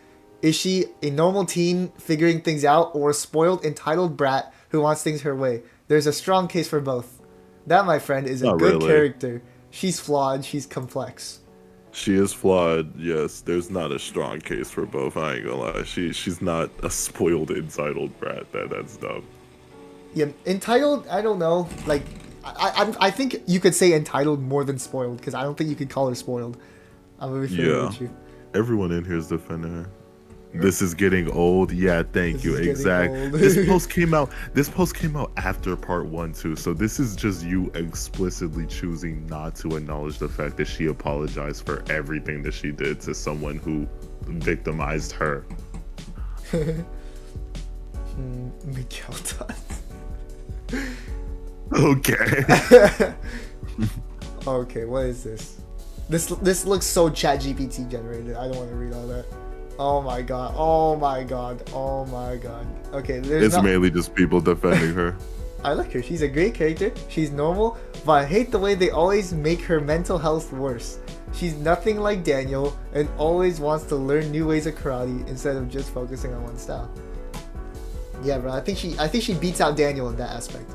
A: Is she a normal teen figuring things out, or a spoiled, entitled brat who wants things her way? There's a strong case for both. That, my friend, is a
E: Not
A: good
E: really.
A: character. She's flawed. She's complex.
E: She is flawed, yes. There's not a strong case for both. I ain't gonna lie. She's not a spoiled, entitled brat. That's dumb.
A: Yeah, entitled, I don't know. Like, I think you could say entitled more than spoiled, because I don't think you could call her spoiled. I'm gonna be fair with you.
E: Everyone in here is defending her. This is getting old. Yeah, thank you.
A: This is
E: Exactly.
A: getting old.
E: This post came out. This post came out after part 1 too. So this is just you explicitly choosing not to acknowledge the fact that she apologized for everything that she did to someone who victimized her.
A: Miguel does.
E: Okay.
A: Okay, what is this? This looks so chat GPT generated. I don't want to read all that. Oh my god. Oh my god. Oh my god. Okay,
E: It's mainly just people defending her.
A: I like her. She's a great character. She's normal, but I hate the way they always make her mental health worse. She's nothing like Daniel and always wants to learn new ways of karate instead of just focusing on one style. Yeah, bro. I think she beats out Daniel in that aspect.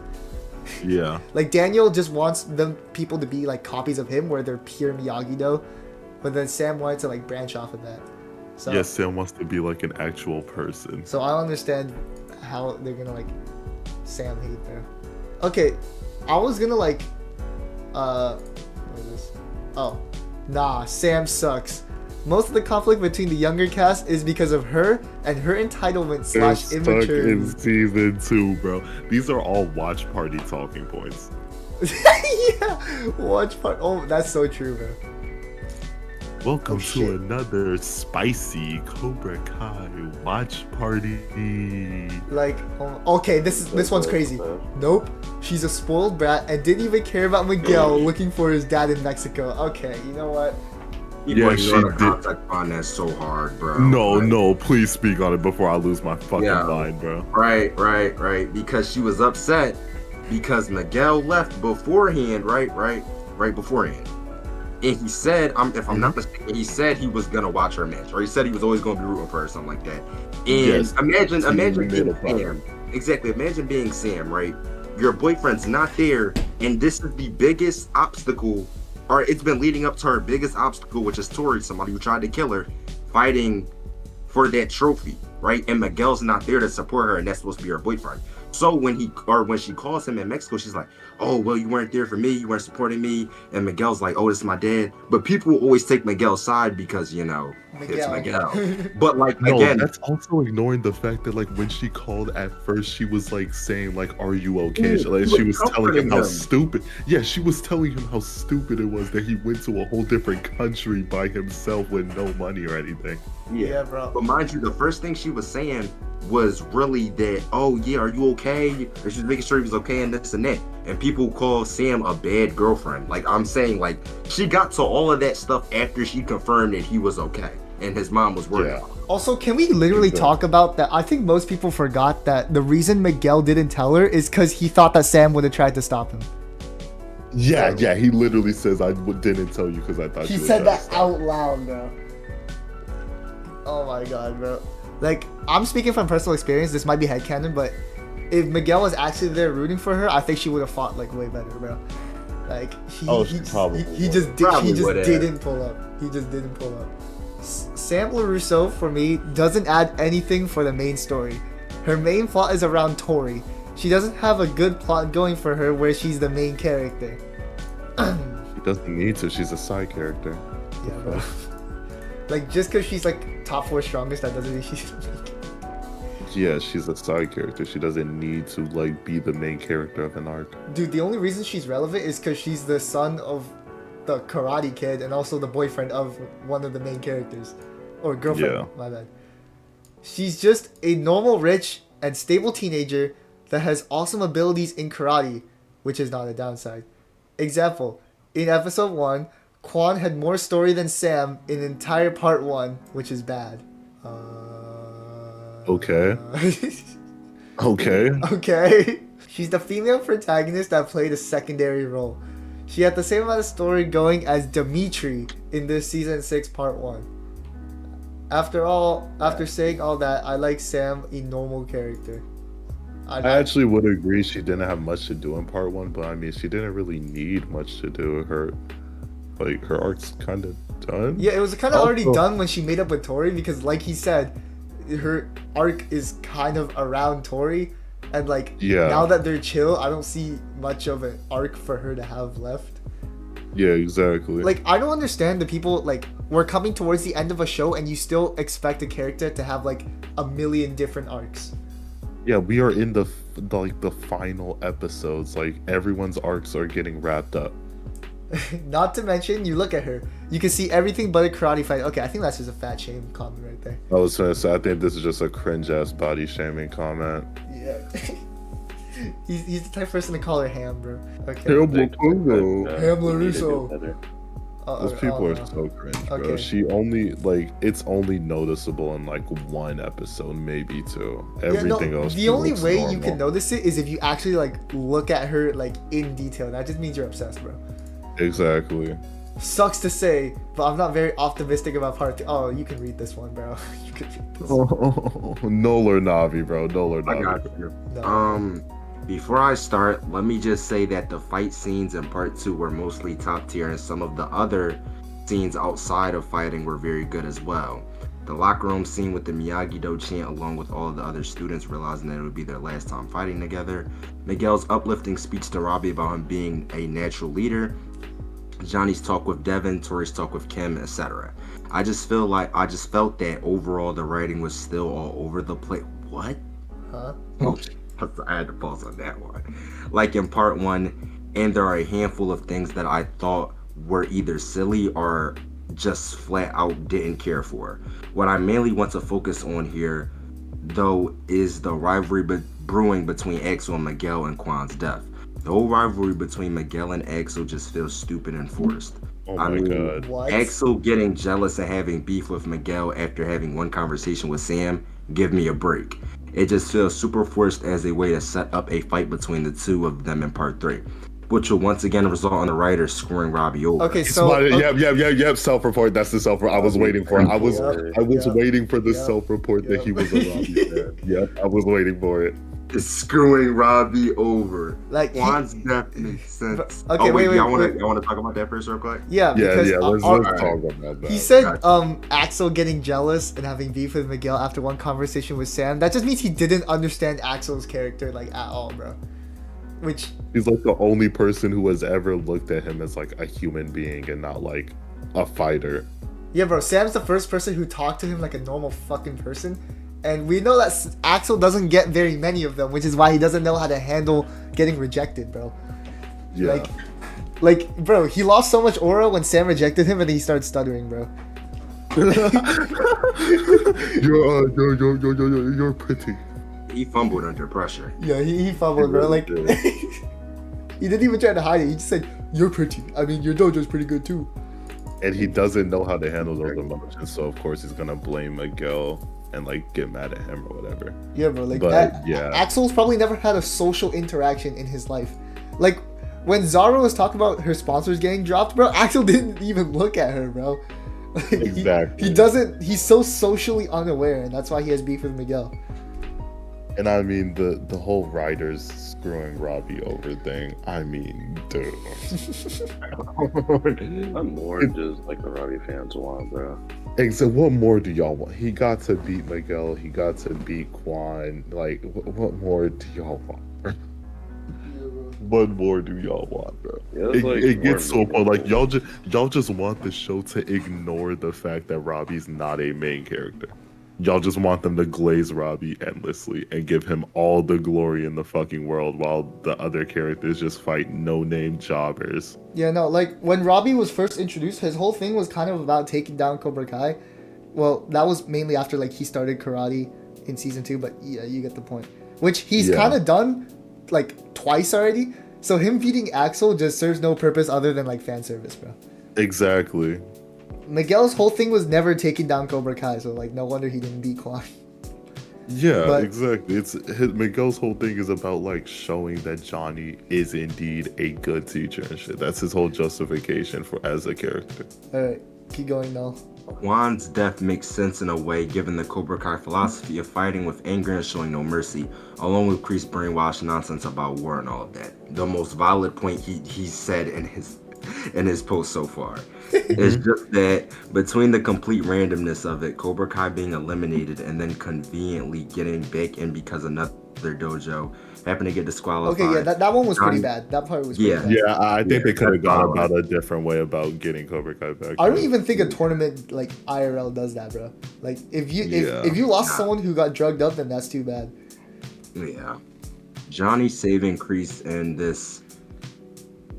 E: Yeah.
A: Like Daniel just wants them people to be like copies of him where they're pure Miyagi-Do, but then Sam wanted to like branch off of that. So,
E: Yes, Sam wants to be like an actual person.
A: So I don't understand how they're gonna like Sam hate there. Okay, I was gonna like what is this? Oh, nah, Sam sucks. Most of the conflict between the younger cast is because of her and her entitlement
E: They're
A: /
E: stuck
A: immaturity.
E: in season 2, bro. These are all watch party talking points.
A: Yeah, watch part. Oh, that's so true, bro.
E: Welcome
A: shit.
E: to another spicy Cobra Kai watch party.
A: Like, okay, this one's crazy. Nope, she's a spoiled brat and didn't even care about Miguel looking for his dad in Mexico. Okay, you know what?
E: Yeah, she did.
F: Contact on that so hard, bro.
E: No, please speak on it before I lose my fucking mind, bro.
F: Right. Because she was upset because Miguel left beforehand, right beforehand. And he said, if I'm not mistaken, he said he was gonna watch her match, or he said he was always gonna be rooting for her, something like that. And
E: Yes.
F: imagine being Sam. Exactly. Imagine being Sam, right? Your boyfriend's not there, and this is the biggest obstacle, or it's been leading up to her biggest obstacle, which is Tori, somebody who tried to kill her, fighting for that trophy, right? And Miguel's not there to support her, and that's supposed to be her boyfriend. So when she calls him in Mexico, she's like, "Oh, well, you weren't there for me, you weren't supporting me." And Miguel's like, "Oh, this is my dad." But people always take Miguel's side because, it's Miguel. But like,
E: No,
F: again,
E: that's also ignoring the fact that like when she called at first, she was like saying like, "Are you okay?" She was telling him how stupid. Yeah, she was telling him how stupid it was that he went to a whole different country by himself with no money or anything.
A: Yeah, bro.
F: But mind you, the first thing she was saying was really that, "Oh yeah, are you okay?" Or she was making sure he was okay and this and that. And people call Sam a bad girlfriend. Like, I'm saying, like, she got to all of that stuff after she confirmed that he was okay and his mom was worried about him.
A: Also, can we literally talk about that? I think most people forgot that the reason Miguel didn't tell her is because he thought that Sam would have tried to stop him.
E: Yeah, he literally says, "I didn't tell you because I thought."
A: He said that out loud, bro. Oh my god, bro. Like, I'm speaking from personal experience. This might be headcanon, but if Miguel was actually there rooting for her, I think she would have fought like way better, bro. Like, he just didn't pull up. He just didn't pull up. Sam LaRusso, for me, doesn't add anything for the main story. Her main plot is around Tori. She doesn't have a good plot going for her where she's the main character.
E: She doesn't need to. She's a side character.
A: Yeah, bro. Like, just because she's like top 4 strongest, that doesn't mean she's the main character.
E: Yeah, she's a side character. She doesn't need to like be the main character of an arc.
A: Dude, the only reason she's relevant is because she's the son of the Karate Kid and also the boyfriend of one of the main characters. Or girlfriend,
E: Yeah.
A: my bad. She's just a normal, rich, and stable teenager that has awesome abilities in karate, which is not a downside. Example, in episode 1, Kwon had more story than Sam in entire part 1, which is bad.
E: Okay. Okay.
A: Okay. She's the female protagonist that played a secondary role. She had the same amount of story going as Dimitri in this season 6 part 1. After saying all that, I like Sam a normal character.
E: I actually would agree she didn't have much to do in part 1, but I mean she didn't really need much to do. Her arc's kind of done.
A: Yeah, it was kind of already done when she made up with Tori because, like he said, her arc is kind of around Tori, and like now that they're chill, I don't see much of an arc for her to have left.
E: Yeah, exactly.
A: Like, I don't understand the people, like, we're coming towards the end of a show and you still expect a character to have, like, a million different arcs.
E: Yeah, we are in the final episodes. Like, everyone's arcs are getting wrapped up.
A: Not to mention, you look at her, you can see everything but a karate fight. Okay, I think that's just a fat shame comment right there.
E: I was gonna say, I think this is just a cringe-ass body shaming comment.
A: Yeah. he's the type of person to call her ham, bro. Okay.
E: Ham LaRusso. Those people are
A: no.
E: so cringe, bro.
A: Okay.
E: She only, like, it's only noticeable in, like, one episode, maybe two. Everything else.
A: The only
E: looks
A: way
E: normal.
A: you can notice it is if you actually, like, look at her, like, in detail. That just means you're obsessed, bro.
E: Exactly.
A: Sucks to say, but I'm not very optimistic about part 2. Oh, you can read this one, bro. You can read this.
E: No Navi, bro. No
F: I
E: Navi.
F: got you.
A: No.
F: Before I start, let me just say that the fight scenes in part 2 were mostly top tier, and some of the other scenes outside of fighting were very good as well. The locker room scene with the Miyagi-Do chant along with all of the other students realizing that it would be their last time fighting together. Miguel's uplifting speech to Robby about him being a natural leader. Johnny's talk with Devin, Tori's talk with Kim, etc. I just felt that overall the writing was still all over the place. What?
A: Huh?
F: I had to pause on that one. Like in part 1, and there are a handful of things that I thought were either silly or just flat out didn't care for. What I mainly want to focus on here, though, is the rivalry brewing between Axel and Miguel and Kwon's death. The whole rivalry between Miguel and Axel just feels stupid and forced.
E: Oh my god.
A: What?
F: Axel getting jealous and having beef with Miguel after having one conversation with Sam, give me a break. It just feels super forced as a way to set up a fight between the two of them in part 3, which will once again result on the writers screwing Robby over.
A: Okay, so
E: Yep. Self-report. That's the self-report. I was waiting for it. I was waiting for the
A: Yep.
E: self-report that he was a Robby fan. Yep, I was waiting for it.
F: It's screwing Robby over.
A: Like,
F: Kwon's death makes sense.
A: Okay, wait.
F: Y'all want to talk about that first real quick?
A: Yeah, because
E: Let's talk about that.
A: he said Axel getting jealous and having beef with Miguel after one conversation with Sam. That just means he didn't understand Axel's character, like, at all, bro. Which
E: He's like the only person who has ever looked at him as like a human being and not like a fighter.
A: yeah, bro, Sam's the first person who talked to him like a normal fucking person. And we know that Axel doesn't get very many of them, which is why he doesn't know how to handle getting rejected, bro.
E: Yeah.
A: Like, bro, he lost so much aura when Sam rejected him and he started stuttering, bro.
E: You're pretty.
F: He fumbled under pressure.
A: Yeah, he fumbled, bro. Like, he didn't even try to hide it. He just said, "You're pretty. I mean, your dojo's pretty good too."
E: And he doesn't know how to handle those emotions, so of course he's gonna blame Miguel and like get mad at him or whatever.
A: Yeah, bro. Like,
E: But, yeah.
A: Axel's probably never had a social interaction in his life. Like, when Zara was talking about her sponsors getting dropped, bro, Axel didn't even look at her, bro. Like,
E: Exactly.
A: He doesn't. He's so socially unaware, and that's why he has beef with Miguel.
E: And I mean the whole writers screwing Robby over thing. I mean, dude.
G: I'm more just like the Robby fans want, bro.
E: So what more do y'all want? He got to beat Miguel. He got to beat Kwon. Like, what more do y'all want? What more do y'all want, bro?
G: Yeah, it's like
E: it gets
G: more
E: so fun. Like y'all just want the show to ignore the fact that Robby's not a main character. Y'all just want them to glaze Robby endlessly and give him all the glory in the fucking world while the other characters just fight no-name jobbers.
A: Yeah, no, like, when Robby was first introduced, his whole thing was kind of about taking down Cobra Kai. Well, that was mainly after, like, he started karate in season 2, but yeah, you get the point. Which he's kind of done, like, twice already. So him beating Axel just serves no purpose other than, like, fan service, bro.
E: Exactly.
A: Miguel's whole thing was never taking down Cobra Kai, so, like, no wonder he didn't beat Kwon.
E: Yeah,
A: But-
E: exactly. Miguel's whole thing is about like showing that Johnny is indeed a good teacher and shit. That's his whole justification for as a character.
A: Alright, keep going now.
F: Kwon's death makes sense in a way given the Cobra Kai philosophy of fighting with anger and showing no mercy, along with Kree's brainwash nonsense about war and all of that. The most valid point he said in his in his post so far. It's just that between the complete randomness of it, Cobra Kai being eliminated and then conveniently getting back in because another dojo happened to get disqualified.
A: Okay, yeah, that one was pretty
F: Johnny-
A: bad. That part was
F: Yeah.
A: pretty bad.
E: Yeah, I think they could have
F: that's
E: gone
F: all right.
E: about a different way about getting Cobra Kai back.
A: I don't even think a tournament like IRL does that, bro. Like if you lost someone who got drugged up, then that's too bad.
F: Yeah. Johnny saving Kreese in this.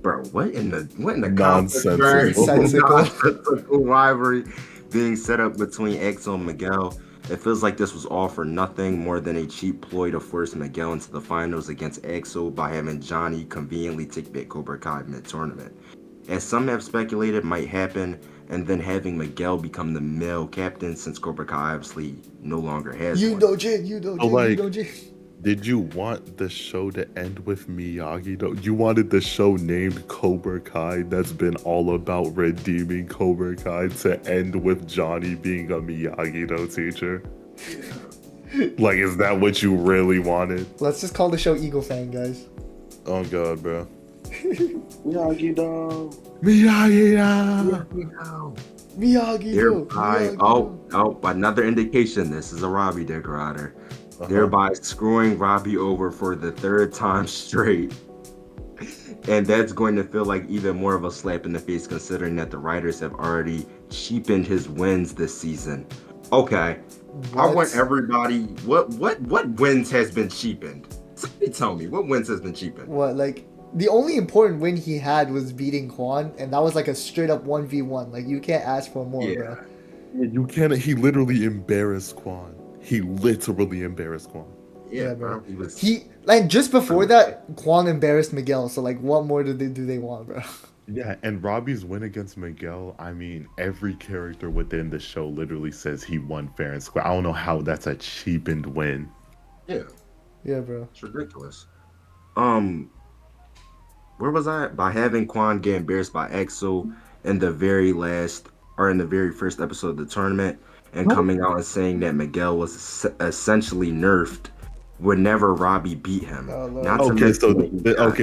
F: Bro, what in the
E: Nonsensical.
F: nonsensical rivalry being set up between Axel and Miguel? It feels like this was all for nothing more than a cheap ploy to force Miguel into the finals against Axel by having Johnny conveniently take back Cobra Kai mid-tournament. As some have speculated might happen, and then having Miguel become the male captain since Cobra Kai obviously no longer has one.
E: Did you want the show to end with Miyagi though? You wanted the show named Cobra Kai that's been all about redeeming Cobra Kai to end with Johnny being a Miyagi-Do teacher? Like, is that what you really wanted?
A: Let's just call the show Eagle Fang, guys.
E: Oh god, bro.
G: Miyagi-Do.
A: Miyagi-Do.
F: Another indication this is a Robby dick rider. Thereby screwing Robby over for the third time straight. And that's going to feel like even more of a slap in the face considering that the writers have already cheapened his wins this season. Okay. I want everybody what wins has been cheapened? Somebody tell me, what wins has been cheapened?
A: What, like the only important win he had was beating Kwon, and that was like a straight up 1v1. Like you can't ask for more, bro.
E: You can't. He literally embarrassed Kwon. He literally embarrassed Kwon.
F: Yeah,
A: bro.
F: bro.
A: He like just before that, Kwon embarrassed Miguel. So like, what more do they want, bro?
E: Yeah, and Robbie's win against Miguel, I mean, every character within the show literally says he won fair and square. I don't know how that's a cheapened win.
F: Yeah.
A: Yeah, bro.
F: It's ridiculous. Where was I? By having Kwon get embarrassed by Axel in the very first episode of the tournament, and coming out and saying that Miguel was essentially nerfed whenever Robby beat him.
E: So this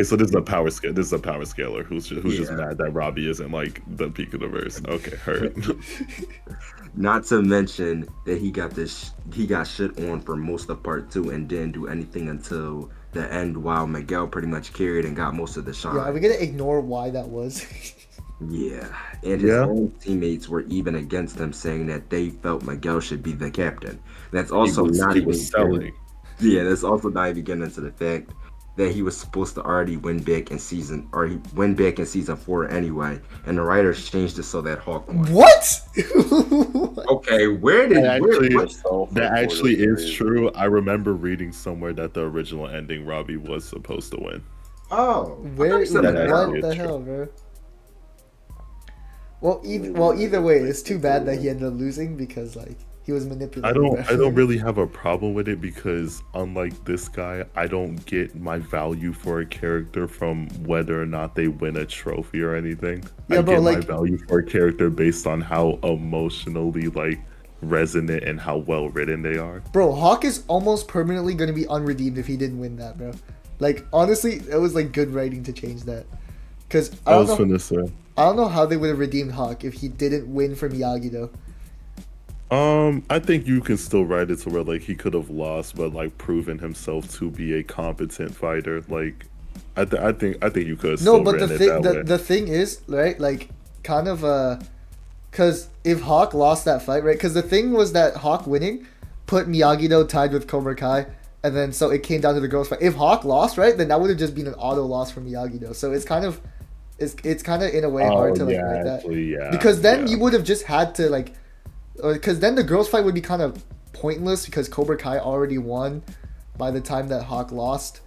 E: is a power scale. This is a power scaler who's just mad that Robby isn't like the peak of the verse. Okay, heard.
F: Not to mention that he got shit on for most of part 2 and didn't do anything until the end, while Miguel pretty much carried and got most of the shine.
A: Yeah, are we gonna ignore why that was?
F: Yeah, and his own teammates were even against him, saying that they felt Miguel should be the captain. That's also not even selling. Yeah, that's also not even getting into the fact that he was supposed to already win back in season 4 anyway, and the writers changed it so that Hawk won.
A: What?
F: Okay, where did
E: that actually is true. I remember reading somewhere that the original ending Robby was supposed to win.
F: Oh,
A: where? What
E: that
A: the hell, bro? Well, either way, it's too bad that he ended up losing because like he was manipulated.
E: I don't really have a problem with it because unlike this guy, I don't get my value for a character from whether or not they win a trophy or anything.
A: Yeah,
E: I
A: bro,
E: get
A: like,
E: my value for a character based on how emotionally like resonant and how well written they are.
A: Bro, Hawk is almost permanently gonna be unredeemed if he didn't win that, bro. Like honestly, it was like good writing to change that. Cause I don't know how they would have redeemed Hawk if he didn't win for Miyagi though.
E: I think you can still write it to where like he could have lost, but like proven himself to be a competent fighter. Like, I think you could.
A: No, but the thing is, right? Like, kind of because if Hawk lost that fight, right? Because the thing was that Hawk winning put Miyagi-Do tied with Cobra Kai, and then so it came down to the girls' fight. If Hawk lost, right, then that would have just been an auto loss for Miyagi-Do. So it's kind of in a way hard to like write that. Because then you would have just had to like. Because then the girls' fight would be kind of pointless because Cobra Kai already won by the time that Hawk lost.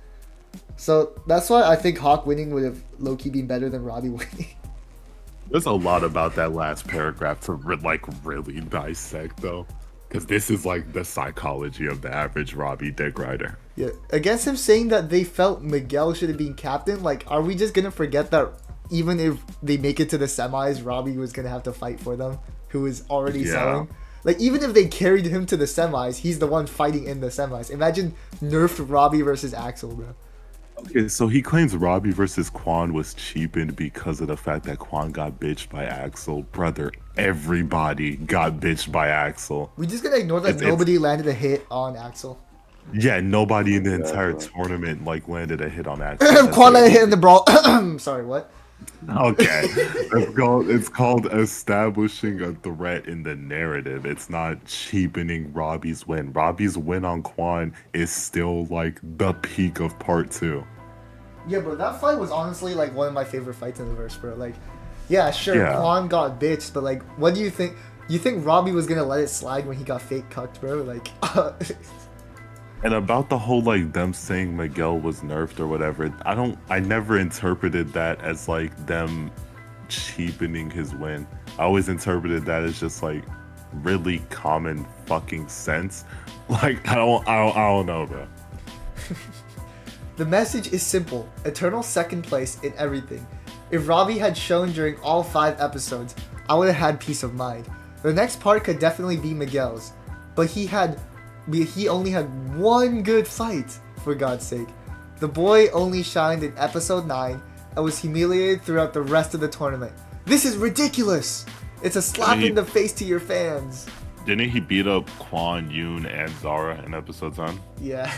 A: So that's why I think Hawk winning would have low-key been better than Robby winning.
E: There's a lot about that last paragraph to really dissect though. Because this is like the psychology of the average Robby dick rider.
A: Yeah. Against him saying that they felt Miguel should have been captain, like, are we just going to forget that even if they make it to the semis, Robby was going to have to fight for them? Who is already selling. Like, even if they carried him to the semis, he's the one fighting in the semis. Imagine nerfed Robby versus Axel, bro.
E: Okay, so he claims Robby versus Kwon was cheapened because of the fact that Kwon got bitched by Axel. Brother, everybody got bitched by Axel.
A: We just gotta ignore that nobody landed a hit on Axel.
E: Yeah, nobody in the entire
G: Exactly.
E: tournament like landed a hit on Axel.
A: Kwon landed a hit in the brawl. Sorry, what?
E: Okay, it's called establishing a threat in the narrative. It's not cheapening Robby's win. Robby's win on Kwon is still like the peak of part 2.
A: Yeah, bro, that fight was honestly like one of my favorite fights in the verse, bro. Like, yeah, sure,
E: Yeah.
A: Kwon got bitched, but like, what do you think? You think Robby was gonna let it slide when he got fake cucked, bro? Like,
E: And about the whole like them saying Miguel was nerfed or whatever, I never interpreted that as like them cheapening his win. I always interpreted that as just like really common fucking sense. Like I don't know, bro.
A: the message is simple: eternal second place in everything. If Robby had shown during all 5 episodes, I would have had peace of mind. The next part could definitely be Miguel's, but he only had one good fight, for God's sake. The boy only shined in episode 9 and was humiliated throughout the rest of the tournament. This is ridiculous! It's a slap in the face to your fans.
E: Didn't he beat up Kwon, Yoon, and Zara in episode 10?
A: Yeah.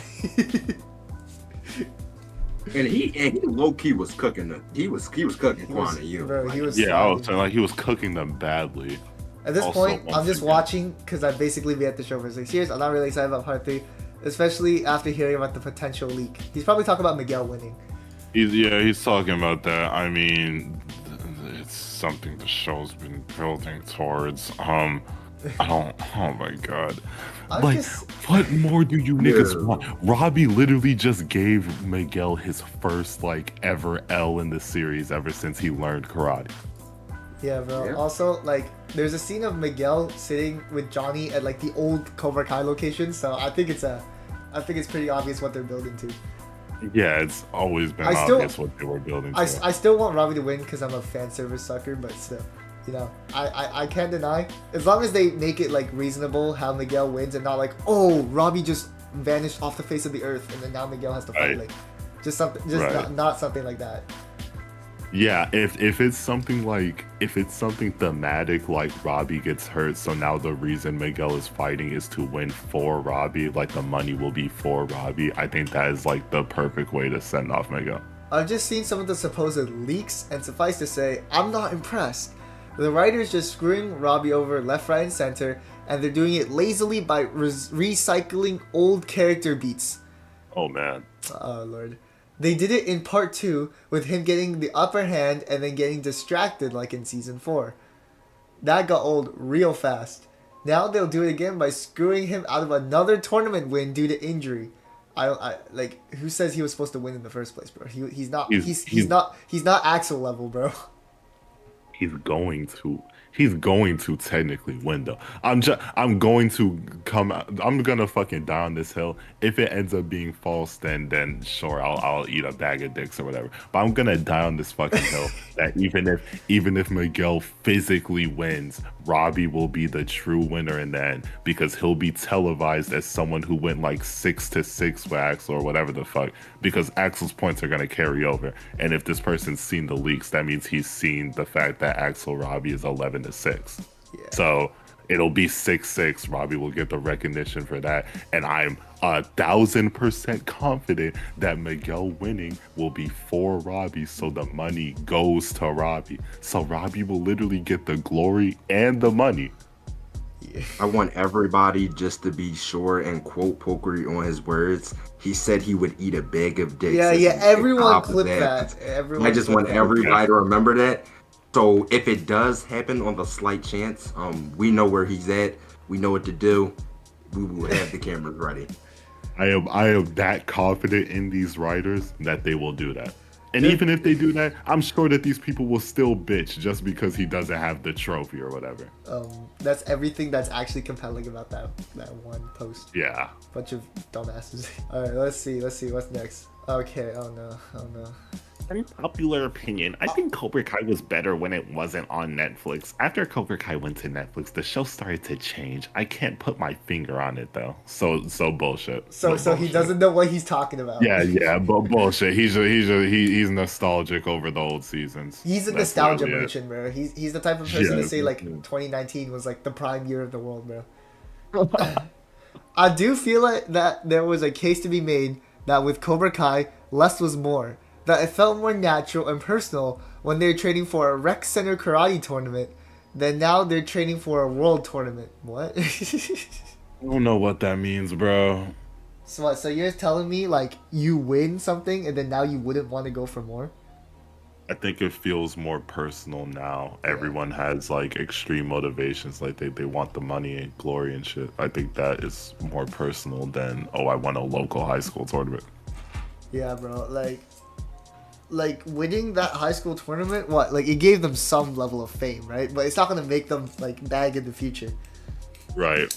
F: And he low key was cooking the. He was cooking Kwon and you.
A: Bro, he was
E: Yeah, I was
A: sliding.
E: saying like he was cooking them badly.
A: At this
E: Also,
A: point,
E: once
A: I'm just
E: again-
A: watching because I basically be at the show for 6 years. I'm not really excited about part 3, especially after hearing about the potential leak. He's probably talking about Miguel winning.
E: He's talking about that. I mean, it's something the show's been building towards. I don't. Oh my god.
A: I'm
E: Like,
A: just-
E: what more do you niggas
F: Yeah.
E: want? Robby literally just gave Miguel his first like ever L in the series ever since he learned karate.
A: Yeah, bro.
F: Yeah.
A: Also, like, there's a scene of Miguel sitting with Johnny at like the old cobrakai location, so I think it's pretty obvious what they're building to.
E: Yeah, it's always been
A: I still-
E: obvious what they were building to.
A: I still want Robby to win because I'm a fan service sucker, but still, you know, I can't deny, as long as they make it like reasonable how Miguel wins and not like, oh, Robby just vanished off the face of the earth and then now Miguel has to fight.
E: Right.
A: Like, just something, just
E: Right.
A: not something like that.
E: Yeah, if it's something thematic like Robby gets hurt, so now the reason Miguel is fighting is to win for Robby, like the money will be for Robby. I think that is like the perfect way to send off Miguel.
A: I've just seen some of the supposed leaks, and suffice to say, I'm not impressed. The writers just screwing Robby over left, right, and center, and they're doing it lazily by recycling old character beats.
E: Oh man.
A: Oh lord. They did it in part 2 with him getting the upper hand and then getting distracted like in season 4. That got old real fast. Now they'll do it again by screwing him out of another tournament win due to injury. I like, who says he was supposed to win in the first place, bro? He's not he's not Axel level, bro.
E: He's going to technically win though. I'm gonna fucking die on this hill. If it ends up being false, then sure, I'll eat a bag of dicks or whatever. But I'm gonna die on this fucking hill that even if Miguel physically wins, Robby will be the true winner in the end because he'll be televised as someone who went like 6-6 with Axel or whatever the fuck, because Axel's points are gonna carry over. And if this person's seen the leaks, that means he's seen the fact that Axel Robby is 11-6.
A: Yeah.
E: So it'll be 6-6. Robby will get the recognition for that. And I'm 1,000% confident that Miguel winning will be for Robby. So the money goes to Robby. So Robby will literally get the glory and the money.
F: I want everybody just to be sure and quote Pokeri on his words. He said he would eat a bag of dicks.
A: Yeah,
F: as
A: yeah,
F: he
A: everyone
F: top of
A: clip that. Everyone
F: I just
A: clip
F: want
A: that.
F: everybody to remember that. So if it does happen on the slight chance, we know where he's at. We know what to do. We will have the cameras ready.
E: I am that confident in these writers that they will do that. And even if they do that, I'm sure that these people will still bitch just because he doesn't have the trophy or whatever.
A: That's everything that's actually compelling about that one post.
E: Yeah.
A: Bunch of dumbasses. All right, let's see what's next. Okay, oh no.
E: Unpopular opinion. I think Cobra Kai was better when it wasn't on Netflix. After Cobra Kai went to Netflix, the show started to change. I can't put my finger on it though. So bullshit.
A: So he
E: bullshit.
A: doesn't know what he's talking about.
E: Yeah, but bullshit. He's nostalgic over the old seasons.
A: He's a
E: That's
A: nostalgia
E: literally it.
A: merchant, bro. He's the type of person to
E: Yeah,
A: say like
E: yeah.
A: 2019 was like the prime year of the world, bro. I do feel like that there was a case to be made that with Cobra Kai, less was more. That it felt more natural and personal when they were training for a rec center karate tournament than now they're training for a world tournament. What?
E: I don't know what that means, bro.
A: So what? So you're telling me like you win something and then now you wouldn't want to go for more?
E: I think it feels more personal now. Everyone has like extreme motivations, like they want the money and glory and shit. I think that is more personal than, oh, I won a local high school tournament.
A: Yeah, bro. Like winning that high school tournament, what? Like it gave them some level of fame, right? But it's not gonna make them like bag in the future.
E: Right.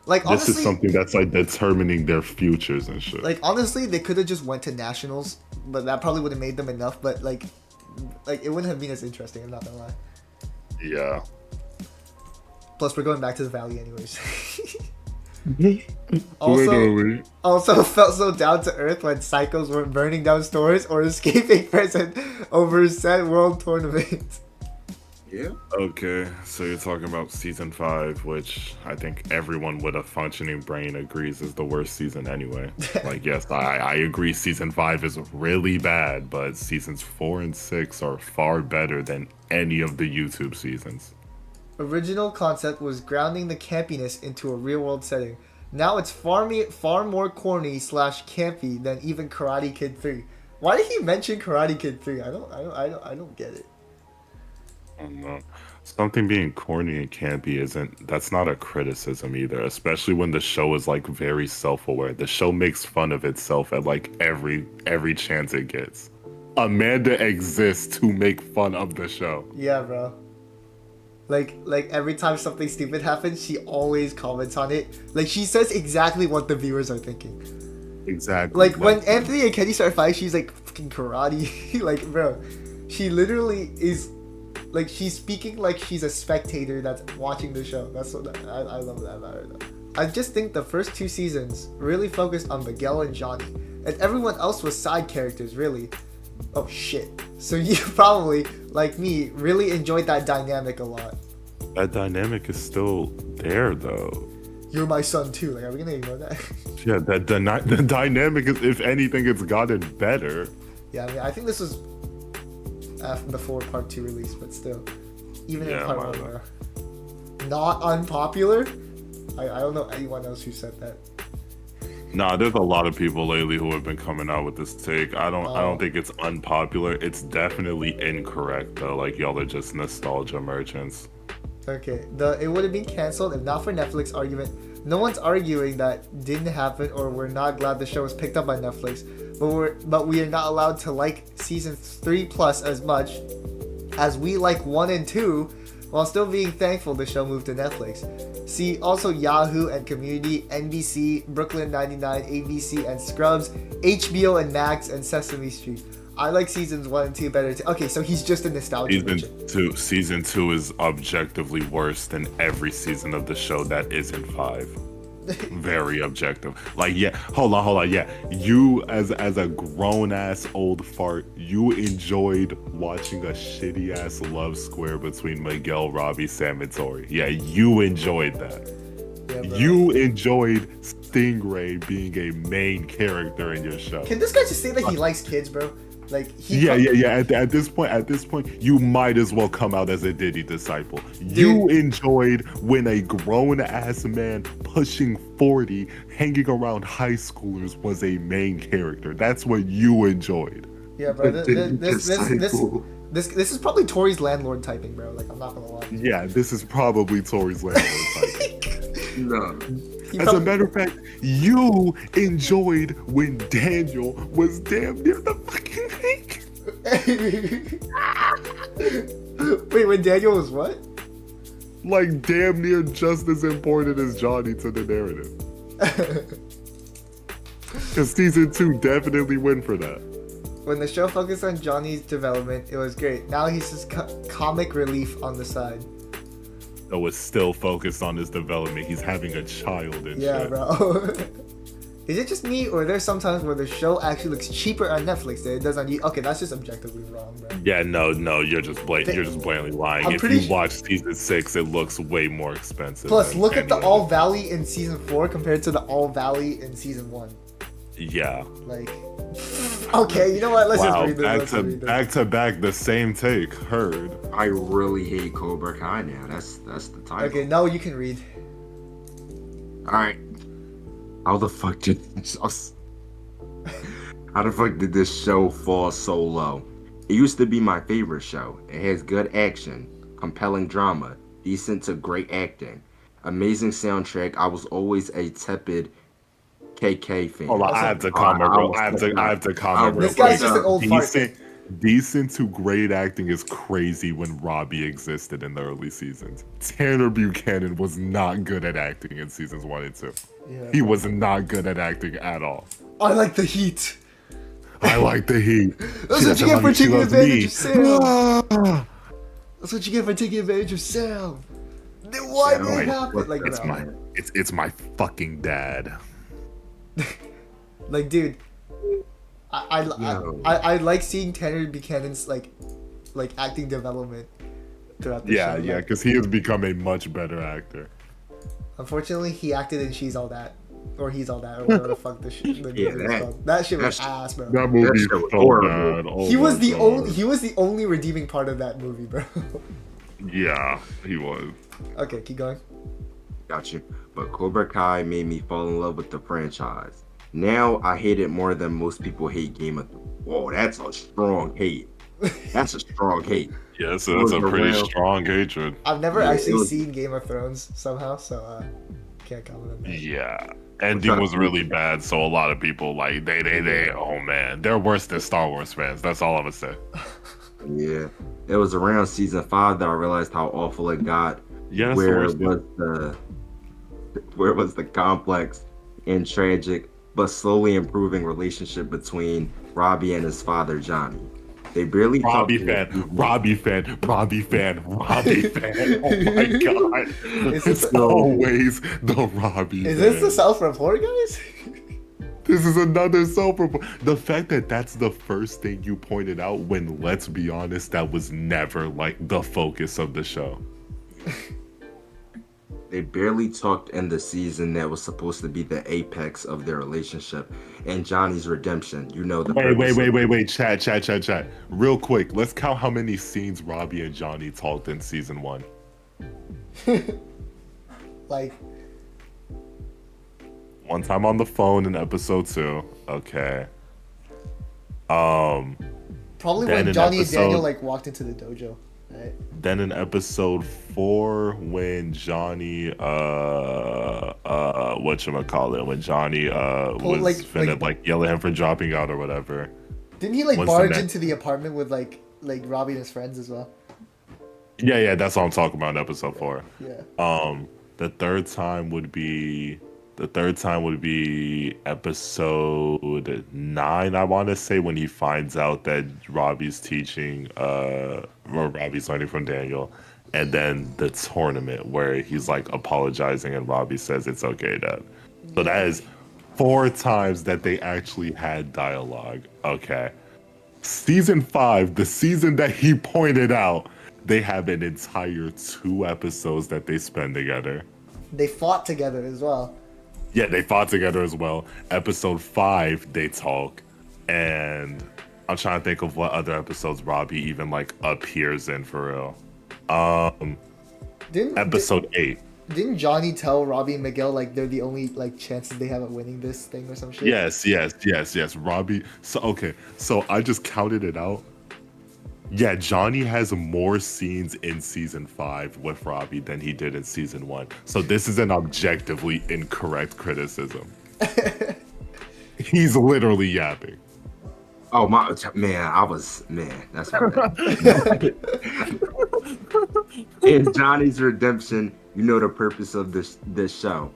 A: Like honestly,
E: This is something that's like determining their futures and shit.
A: like honestly, they could have just went to nationals, but that probably would have made them enough. But like it wouldn't have been as interesting. I'm not gonna lie.
E: Yeah.
A: Plus, we're going back to the valley anyways.
E: Literally.
A: Also felt so down to earth when psychos weren't burning down stores or escaping prison over said world tournament.
F: Yeah.
E: Okay, so you're talking about season 5, which I think everyone with a functioning brain agrees is the worst season anyway. Like, yes, I agree season 5 is really bad, but seasons 4 and 6 are far better than any of the YouTube seasons.
A: Original concept was grounding the campiness into a real world setting. Now it's far more corny / campy than even Karate Kid 3. Why did he mention Karate Kid 3? I don't get it.
E: I don't know. Something being corny and campy that's not a criticism either, especially when the show is like very self-aware. The show makes fun of itself at like every chance it gets. Amanda exists to make fun of the show.
A: Yeah, bro. Like every time something stupid happens, she always comments on it. Like she says exactly what the viewers are thinking.
E: Exactly.
A: Like when Anthony and Kenny start fighting, she's like fucking karate. Like, bro, she literally is like she's speaking like she's a spectator that's watching the show. That's what I love that about her though. I just think the first 2 seasons really focused on Miguel and Johnny, and everyone else was side characters really. Oh shit. So you probably, like me, really enjoyed that dynamic a lot.
E: That dynamic is still there though.
A: You're my son too. Like, are we gonna ignore that?
E: Yeah, the dynamic is, if anything, it's gotten better.
A: Yeah, I mean, I think this was before part 2 release, but still, even in
E: Yeah,
A: part
E: my
A: 1,
E: bad.
A: bro. Not unpopular. I don't know anyone else who said that.
E: Nah, there's a lot of people lately who have been coming out with this take. I don't think it's unpopular. It's definitely incorrect though. Like y'all are just nostalgia merchants.
A: Okay, it would have been canceled if not for Netflix argument. No one's arguing that didn't happen or we're not glad the show was picked up by Netflix, but we are not allowed to like season 3+ as much as we like 1 and 2, while still being thankful the show moved to Netflix. See also Yahoo and Community, NBC, Brooklyn 99, ABC and Scrubs, HBO and Max and Sesame Street. I like seasons 1 and 2 better. Okay, so he's just a nostalgia merchant.
E: Season 2 is objectively worse than every season of the show that isn't 5. Very objective. Like, yeah, hold on. Yeah, you as a grown ass old fart, you enjoyed watching a shitty ass love square between Miguel, Robby, Sam, and Tori. Yeah, you enjoyed that.
A: Yeah,
E: you enjoyed Stingray being a main character in your show.
A: Can this guy just say that he likes kids, bro? Like
E: yeah. At this point, you might as well come out as a Diddy disciple. You enjoyed when a grown ass man pushing 40, hanging around high schoolers was a main character. That's what you enjoyed.
A: Yeah, bro. This is probably Tori's landlord typing, bro. Like, I'm not gonna lie.
E: Yeah, this is probably Tori's landlord typing.
F: No.
E: As a matter of fact, you enjoyed when Daniel was damn near the fucking peak.
A: Wait, when Daniel was what?
E: Like damn near just as important as Johnny to the narrative. Because season 2 definitely went for that.
A: When the show focused on Johnny's development, it was great. Now he's just comic relief on the side.
E: So it's still focused on his development. He's having a child and
A: Yeah,
E: shit.
A: bro. Is it just me, or there's sometimes where the show actually looks cheaper on Netflix than it does on Okay, that's just objectively wrong, bro.
E: Yeah, no, you're just blatantly lying.
A: I'm
E: If
A: pretty
E: you watch season 6, it looks way more expensive.
A: Plus,
E: than
A: look at the
E: any
A: All
E: other.
A: Valley in season 4 compared to the All Valley in season 1.
E: Yeah.
A: Like, okay, you know what? Let's
E: Wow,
A: just read this. Let's read this.
E: back to back, the same take. Heard.
F: I really hate Cobra Kai now. That's the title.
A: Okay, no, you can read.
F: All right. How the fuck did this show fall so low? It used to be my favorite show. It has good action, compelling drama, decent to great acting, amazing soundtrack. I was always a tepid KK fan.
E: Hold on, I have to comment, bro. I have to comment real
A: This guy's
E: quick.
A: just an old fart.
E: Decent to great acting is crazy when Robby existed in the early seasons. Tanner Buchanan was not good at acting in seasons 1 and 2.
A: Yeah.
E: He was not good at acting at all.
A: I like the heat.
E: I like the heat.
A: That's what you get for taking advantage of Sam. That's what you get for taking advantage of Sam. Then why did it happen? Like,
E: It's
A: bro.
E: it's my fucking dad.
A: Like, dude, I like seeing Tanner Buchanan's like acting development throughout the show.
E: Yeah,
A: Like,
E: because he has become a much better actor.
A: unfortunately, he acted in She's All That, or He's All That, or whatever the fuck the movie was called. That shit was ass, bro.
E: That movie
F: shit was
E: was so
F: horrible.
E: bad. Oh
A: He was
E: my
A: the
E: God.
A: only redeeming part of that movie, bro.
E: Yeah, he was.
A: Okay, keep going.
F: Got you. But Cobra Kai made me fall in love with the franchise. Now I hate it more than most people hate Game of Thrones. Whoa, that's a strong hate. That's a strong hate.
E: Yeah, so that's a pretty strong hatred.
A: I've never
F: Yeah,
A: actually
F: it was-
A: seen Game of Thrones somehow, so can't comment on that.
E: Yeah. Ending was really bad, so a lot of people like they oh man, they're worse than Star Wars fans. That's all I'm gonna say.
F: Yeah. It was around season 5 that I realized how awful it got.
E: Yes,
F: Where was the complex and tragic but slowly improving relationship between Robby and his father Johnny. They barely
E: Robby
F: talked-
E: fan. Oh my god.
A: Is
E: It's
A: this-
E: always the Robby
A: Is this
E: fan.
A: the self-report, guys?
E: This is another self-report. The fact that that's the first thing you pointed out when, let's be honest, that was never like the focus of the show.
F: They barely talked in the season that was supposed to be the apex of their relationship and Johnny's redemption. You know the
E: Wait. Chat. Real quick, let's count how many scenes Robby and Johnny talked in season 1.
A: Like,
E: One time on the phone in episode 2. Okay.
A: probably
E: Then
A: when
E: in
A: Johnny and Daniel
E: episode-
A: like walked into the dojo, right?
E: Then in episode 4, when Johnny whatchamacallit, when Johnny was
A: like-
E: finna like yell at him for dropping out or whatever.
A: Didn't he like
E: When's the
A: barge
E: next-
A: into the apartment with like Robby and his friends as well?
E: Yeah, that's what I'm talking about in episode 4.
A: Yeah.
E: The third time would be episode 9, I want to say, when he finds out that Robby's teaching or Robby's learning from Daniel, and then the tournament where he's like apologizing and Robby says it's okay, Dad. So that is 4 times that they actually had dialogue. Okay. Season 5, the season that he pointed out, they have an entire 2 episodes that they spend together.
A: They fought together as well.
E: Yeah, they fought together as well. Episode 5, they talk. And I'm trying to think of what other episodes Robby even like appears in for real. Episode 8.
A: Didn't Johnny tell Robby and Miguel like they're the only like chances they have at winning this thing or some shit?
E: Yes. Robby. So I just counted it out. Yeah, Johnny has more scenes in season 5 with Robby than he did in season 1. So this is an objectively incorrect criticism. He's literally yapping.
F: Oh my man, that's my bad. In Johnny's redemption, you know the purpose of this show.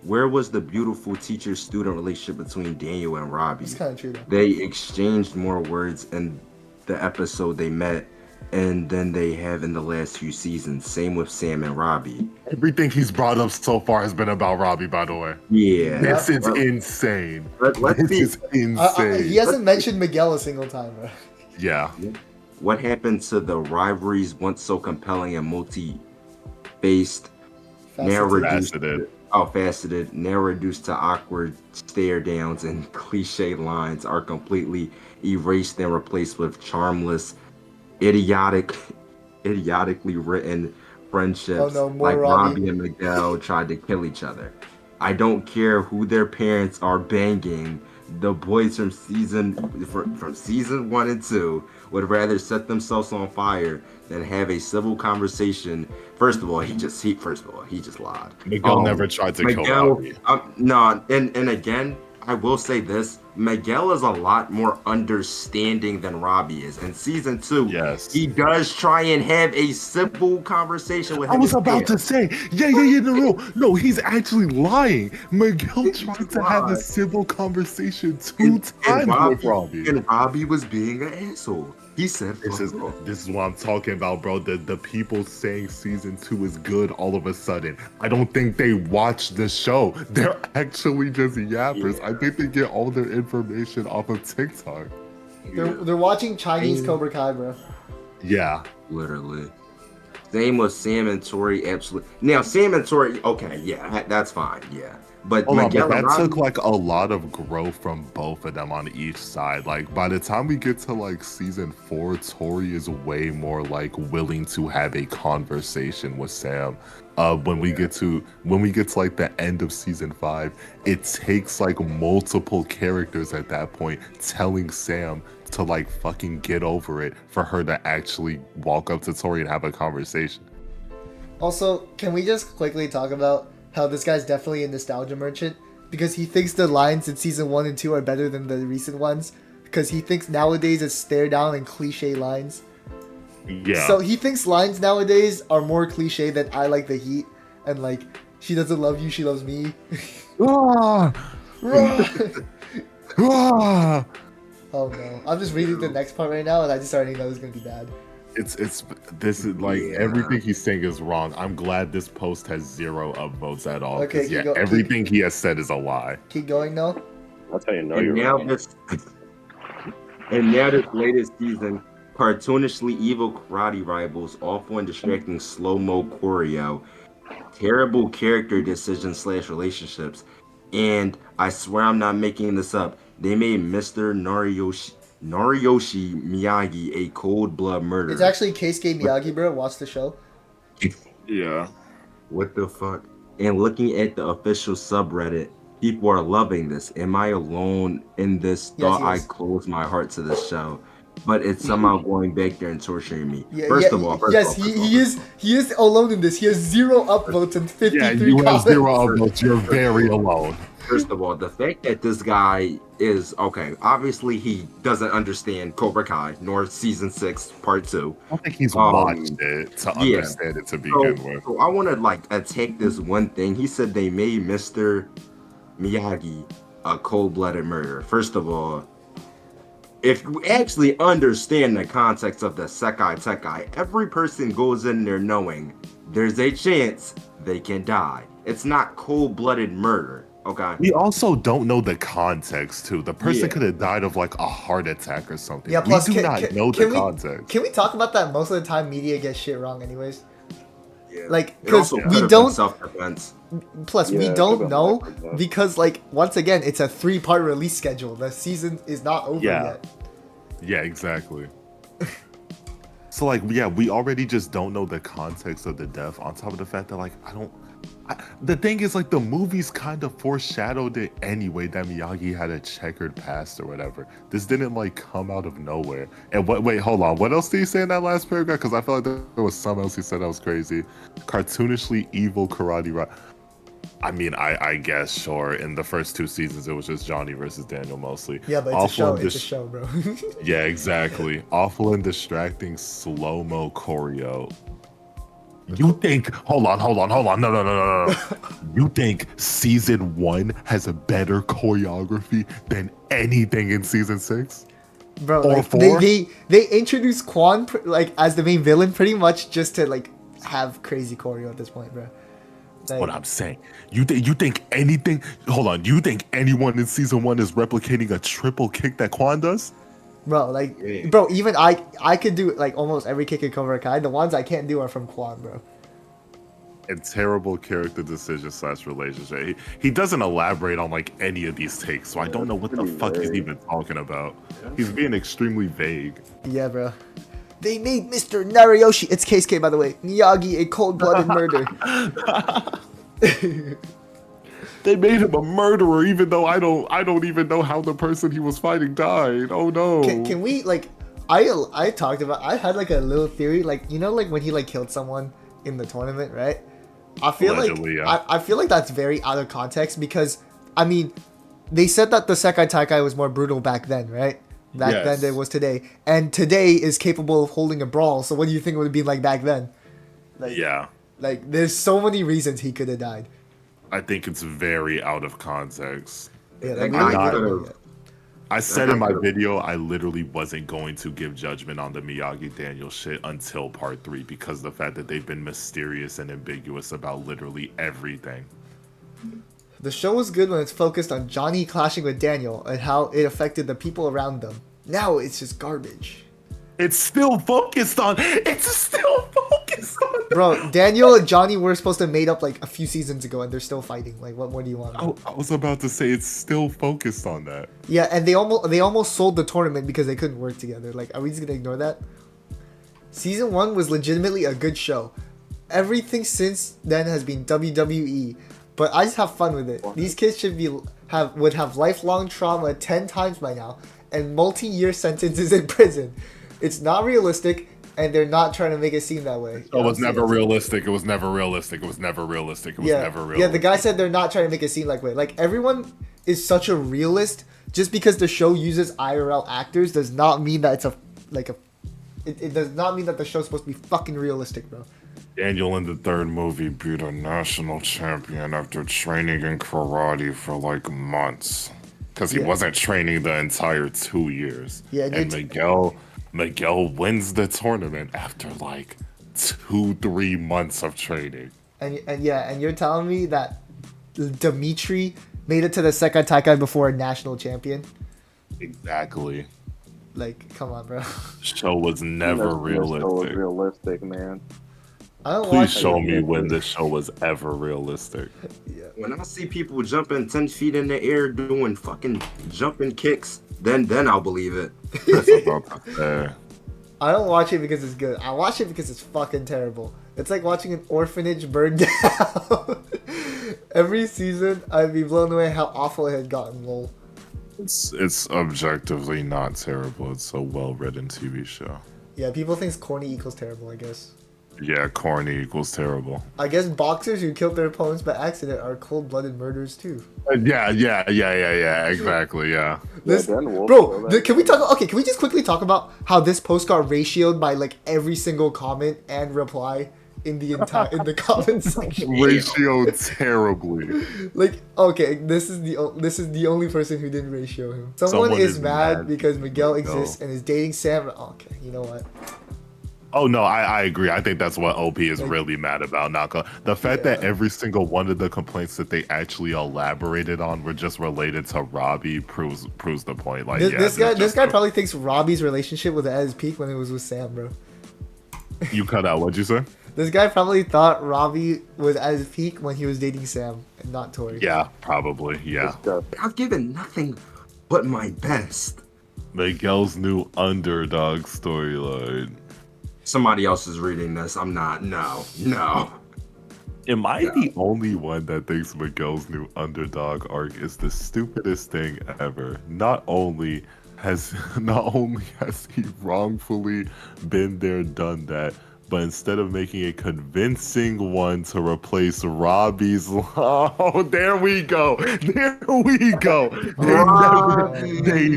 F: where was the beautiful teacher-student relationship between Daniel and Robby?
A: It's kind of true though.
F: They exchanged more words in the episode they met and then they have in the last few seasons. Same with Sam and Robby.
E: Everything he's brought up so far has been about Robby, by the way.
F: Yeah.
E: This is insane.
F: Let's
E: This
F: see.
E: is insane.
A: He hasn't mentioned Miguel a single time, bro.
E: Yeah.
F: What happened to the rivalries once so compelling and multi-faced, now reduced faceted, now reduced to awkward stare downs and cliche lines are completely erased and replaced with charmless, idiotically written friendships like Robby and Miguel tried to kill each other. I don't care who their parents are banging. The boys from season 1 and 2 would rather set themselves on fire than have a civil conversation. First of all, he just lied.
E: Miguel never tried to kill Robby.
F: No, and again, I will say this: Miguel is a lot more understanding than Robby is. In season 2,
E: yes,
F: he does try and have a civil conversation with him.
E: I was about to say, no, he's actually lying. Miguel tried to have a civil conversation two times with Robby.
F: And Robby was being an asshole. He said,
E: this is what I'm talking about, bro. The people saying season 2 is good all of a sudden. I don't think they watch the show. They're actually just yappers. I think they get all their information off of TikTok.
A: They're watching Chinese Cobra Kai, bro.
E: Yeah.
F: Literally. Same with Sam and Tori, absolutely. Now, Sam and Tori, okay, yeah, that's fine, yeah. But
E: that took like a lot of growth from both of them on each side. Like by the time we get to like season 4, Tori is way more like willing to have a conversation with Sam. When we get to like the end of season 5, it takes like multiple characters at that point telling Sam to like fucking get over it for her to actually walk up to Tori and have a conversation.
A: Also, can we just quickly talk about how this guy's definitely a nostalgia merchant, because he thinks the lines in season 1 and 2 are better than the recent ones, because he thinks nowadays it's stare down and cliche lines.
E: Yeah.
A: So he thinks lines nowadays are more cliche than I like the heat and like she doesn't love you, she loves me.
E: Ah! Ah!
A: Oh no. I'm just reading the next part right now and I just already know it's gonna be bad.
E: This is like everything he's saying is wrong. I'm glad this post has 0 upvotes at all.
A: Okay,
E: everything he has said is a lie.
A: Keep going, no?
G: That's how you know you're wrong.
F: And now this latest season, cartoonishly evil karate rivals, awful and distracting slow-mo choreo, terrible character decisions / relationships, and I swear I'm not making this up, they made Mr. Noriyoshi Miyagi a cold-blood murderer.
A: It's actually Keisuke Miyagi, bro. Watch the show.
E: Yeah.
F: What the fuck? And looking at the official subreddit, people are loving this. Am I alone in this thought? I closed my heart to this show, but it's somehow going back there and torturing me. First of all,
A: he is alone in this. He has 0 upvotes and 53
E: you
A: comments.
E: have 0 upvotes. You're very alone.
F: First of all, the fact that this guy is okay, obviously he doesn't understand Cobra Kai nor season 6 part 2.
E: I don't think he's watched it to understand it to begin with.
F: So I want to like attack this one thing. He said they made Mr. Miyagi a cold-blooded murderer. First of all, if you actually understand the context of the Sekai Tekai, every person goes in there knowing there's a chance they can die. It's not cold-blooded murder. Okay.
E: We also don't know the context too. The person could have died of like a heart attack or something.
A: Yeah, plus
E: we do not know the context.
A: Can we talk about that? Most of the time, media gets shit wrong, anyways.
F: Yeah.
A: Like, because we don't. Plus, we don't know because, like, once again, it's a 3-part release schedule. The season is not over yet.
E: Yeah, exactly. So, like, we already just don't know the context of the death. On top of the fact that, like, the thing is, like, the movies kind of foreshadowed it anyway that Miyagi had a checkered past or whatever. This didn't, like, come out of nowhere. And wait, hold on. What else did he say in that last paragraph? Because I felt like there was something else he said that was crazy. Cartoonishly evil karate. I mean, I guess, sure. In the first 2 seasons, it was just Johnny versus Daniel mostly.
A: Yeah, but it's a show, bro.
E: Yeah, exactly. Awful and distracting slow-mo choreo. You think? Hold on. No. You think season 1 has a better choreography than anything in season 6?
A: Bro,
E: Or
A: like,
E: 4?
A: they introduced Kwon like as the main villain pretty much just to like have crazy choreo at this point, bro. Like,
E: What I'm saying. You think anything? Hold on. You think anyone in season 1 is replicating a triple kick that Kwon does?
A: bro, like,
F: Yeah.
A: bro, even I could do like almost every kick in Cobra Kai. The ones I can't do are from Kwon, bro.
E: And terrible character decision / relationship. He doesn't elaborate on like any of these takes, so I don't know what the
G: Pretty
E: fuck he's
G: vague.
E: even talking about. He's being extremely vague.
A: Yeah, bro. They made Mr. Nariyoshi. It's Keisuke, by the way. Miyagi a cold-blooded murder.
E: They made him a murderer, even though I don't even know how the person he was fighting died. Oh no.
A: Can we like? I talked about. I had like a little theory, like you know, like when he like killed someone in the tournament, right? I feel
E: Allegedly,
A: like
E: yeah.
A: I feel like that's very out of context because I mean, they said that the Sekai Taikai was more brutal back then, right? Back then
E: Yes.
A: than it was today, and today is capable of holding a brawl. So what do you think it would have been like back then? Like,
E: Yeah.
A: like there's so many reasons he could have died.
E: I think it's very out of context.
A: Yeah,
F: That
A: like,
F: guy
A: we don't
F: could've-
A: know yet.
E: I said in my video I literally wasn't going to give judgment on the Miyagi Daniel shit until part 3 because the fact that they've been mysterious and ambiguous about literally everything.
A: The show was good when it's focused on Johnny clashing with Daniel and how it affected the people around them. Now it's just garbage.
E: It's still focused on.
A: Bro, Daniel and Johnny were supposed to have made up like a few seasons ago and they're still fighting. Like what more do you want?
E: I was about to say it's still focused on that.
A: Yeah, and they almost sold the tournament because they couldn't work together. Like, are we just gonna ignore that? Season 1 was legitimately a good show. Everything since then has been WWE, but I just have fun with it. These kids should would have lifelong trauma 10 times by now and multi-year sentences in prison. It's not realistic, and they're not trying to make it seem that way.
E: It was never realistic. It was never realistic. It was never realistic. It was
A: Yeah,
E: never realistic.
A: yeah. The guy said they're not trying to make it seem like way. Like everyone is such a realist. Just because the show uses IRL actors does not mean that it's it does not mean that the show's supposed to be fucking realistic, bro.
E: Daniel in the third movie beat a national champion after training in karate for like months. Because he
A: Yeah.
E: wasn't training the entire 2 years.
A: Yeah,
E: and Miguel wins the tournament after like 2-3 months of training.
A: And you're telling me that Dimitri made it to the Sekai Taikai before a national champion?
E: Exactly.
A: Like, come on, bro.
E: Show was never
G: That show was
E: realistic.
G: realistic, man.
A: I don't
E: Please
A: watch.
E: show me when this show was ever realistic.
F: When I see people jumping 10 feet in the air doing fucking jumping kicks, then I'll believe it.
E: That's about to say.
A: I don't watch it because it's good. I watch it because it's fucking terrible. It's like watching an orphanage burn down. Every season, I'd be blown away how awful it had gotten. Lol.
E: It's objectively not terrible. It's a well-written TV show.
A: Yeah, people think corny equals terrible. I guess.
E: Yeah, corny equals terrible.
A: I guess boxers who killed their opponents by accident are cold-blooded murderers too.
E: Yeah, exactly, yeah.
A: This,
G: Dan Wolf,
A: bro, can we talk? Okay, can we just quickly talk about how this post got ratioed by like every single comment and reply in the entire in the comment section?
E: Ratio terribly.
A: Like, okay, this is the only person who didn't ratio him. Someone is mad because Miguel exists and is dating Sam. Okay, you know what?
E: Oh no, I agree. I think that's what OP is really mad about. Naka. The fact that every single one of the complaints that they actually elaborated on were just related to Robby proves the point. Like
A: This guy probably thinks Robbie's relationship was at his peak when it was with Sam, bro.
E: You cut out. What'd you say?
A: This guy probably thought Robby was at his peak when he was dating Sam and not Tori.
E: Yeah, probably. Yeah.
F: I've given nothing but my best.
E: Miguel's new underdog storyline.
F: Somebody else is reading this. I'm not. No.
E: Am I the only one that thinks Miguel's new underdog arc is the stupidest thing ever? Not only has he wrongfully been there, done that, but instead of making a convincing one to replace Robby's, oh, there we go. They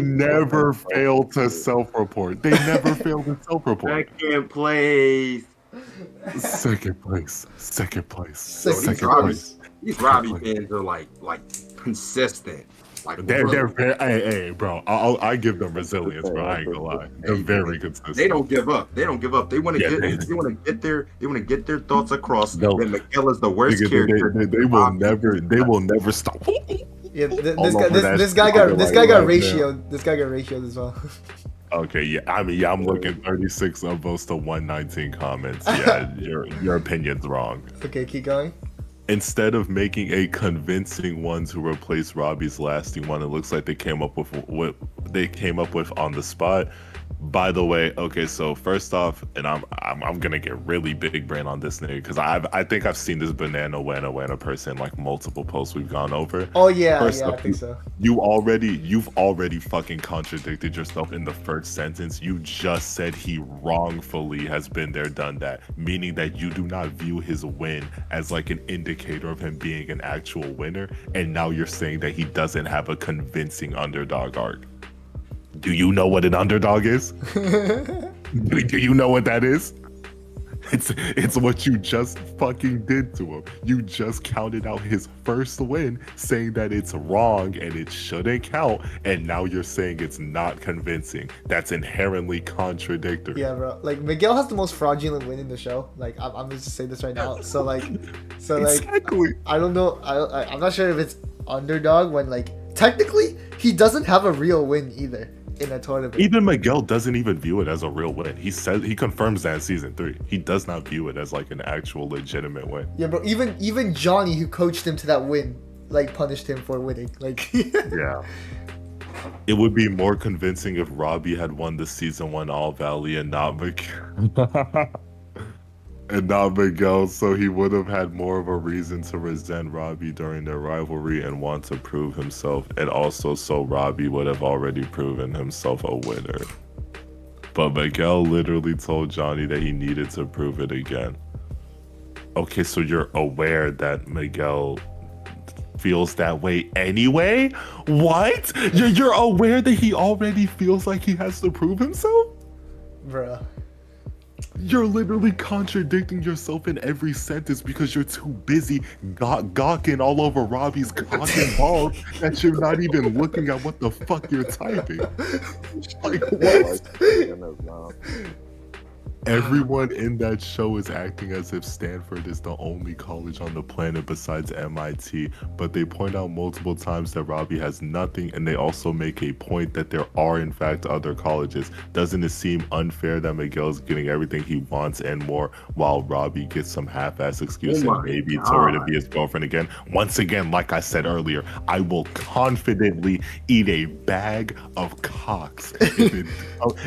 E: never fail to self-report. They never fail to self-report.
F: Second place.
E: Second place. Second place.
A: Second
F: These
E: Second
F: Robby,
E: place.
F: these Robby fans are like consistent. Like
E: They're
F: really.
E: very, hey, bro. I give them resilience, bro. I ain't gonna lie. They're very consistent.
F: They don't give up. They don't give up. They want to
E: Yeah,
F: they want to get their thoughts across.
E: No.
F: That Miguel is the worst
E: Nigga,
F: character.
E: they will never stop.
A: Yeah,
E: All over that
A: this guy
E: shit.
A: got
E: I'll be
A: this
E: like,
A: guy got
E: right now.
A: ratioed. This guy got ratioed as well.
E: Okay, yeah. I mean, yeah, I'm looking 36 upvotes to 119 comments. Yeah, your opinion's wrong.
A: Okay, keep going.
E: Instead of making a convincing one to replace Robbie's lasting one, it looks like they came up with what they came up with on the spot. By the way, okay, so first off, and I'm gonna get really big brain on this nigga because I think I've seen this banana wana person like multiple posts we've gone over.
A: Oh yeah,
E: First
A: yeah,
E: off,
A: I think so.
E: you've already fucking contradicted yourself in the first sentence. You just said he wrongfully has been there, done that, meaning that you do not view his win as like an indicator of him being an actual winner, and now you're saying that he doesn't have a convincing underdog arc. Do you know what an underdog is? Do you know what that is? It's what you just fucking did to him. You just counted out his first win, saying that it's wrong and it shouldn't count, and now you're saying it's not convincing. That's inherently contradictory.
A: Yeah, bro. Like Miguel has the most fraudulent win in the show. Like I'm gonna just say this right now. So like,
E: Exactly.
A: I don't know. I'm not sure if it's underdog when like technically he doesn't have a real win either in a tournament.
E: Even Miguel doesn't even view it as a real win. He says he confirms that in season 3. He does not view it as like an actual legitimate win.
A: Yeah, bro. Even Johnny, who coached him to that win, like punished him for winning. Like
E: Yeah. It would be more convincing if Robby had won the season 1 All Valley and not Miguel. And not Miguel, so he would have had more of a reason to resent Robby during their rivalry and want to prove himself, and also so Robby would have already proven himself a winner. But Miguel literally told Johnny that he needed to prove it again. Okay, so you're aware that Miguel feels that way anyway? What? You're aware that he already feels like he has to prove himself?
A: bruh.
E: You're literally contradicting yourself in every sentence because you're too busy gawking all over Robby's cock and balls that you're not even looking at what the fuck you're typing. Like, what? Everyone in that show is acting as if Stanford is the only college on the planet besides MIT, but they point out multiple times that Robby has nothing, and they also make a point that there are in fact other colleges. Doesn't it seem unfair that Miguel's getting everything he wants and more, while Robby gets some half-ass excuse and maybe told her to be his girlfriend again? Once again, like I said earlier, I will confidently eat a bag of cocks if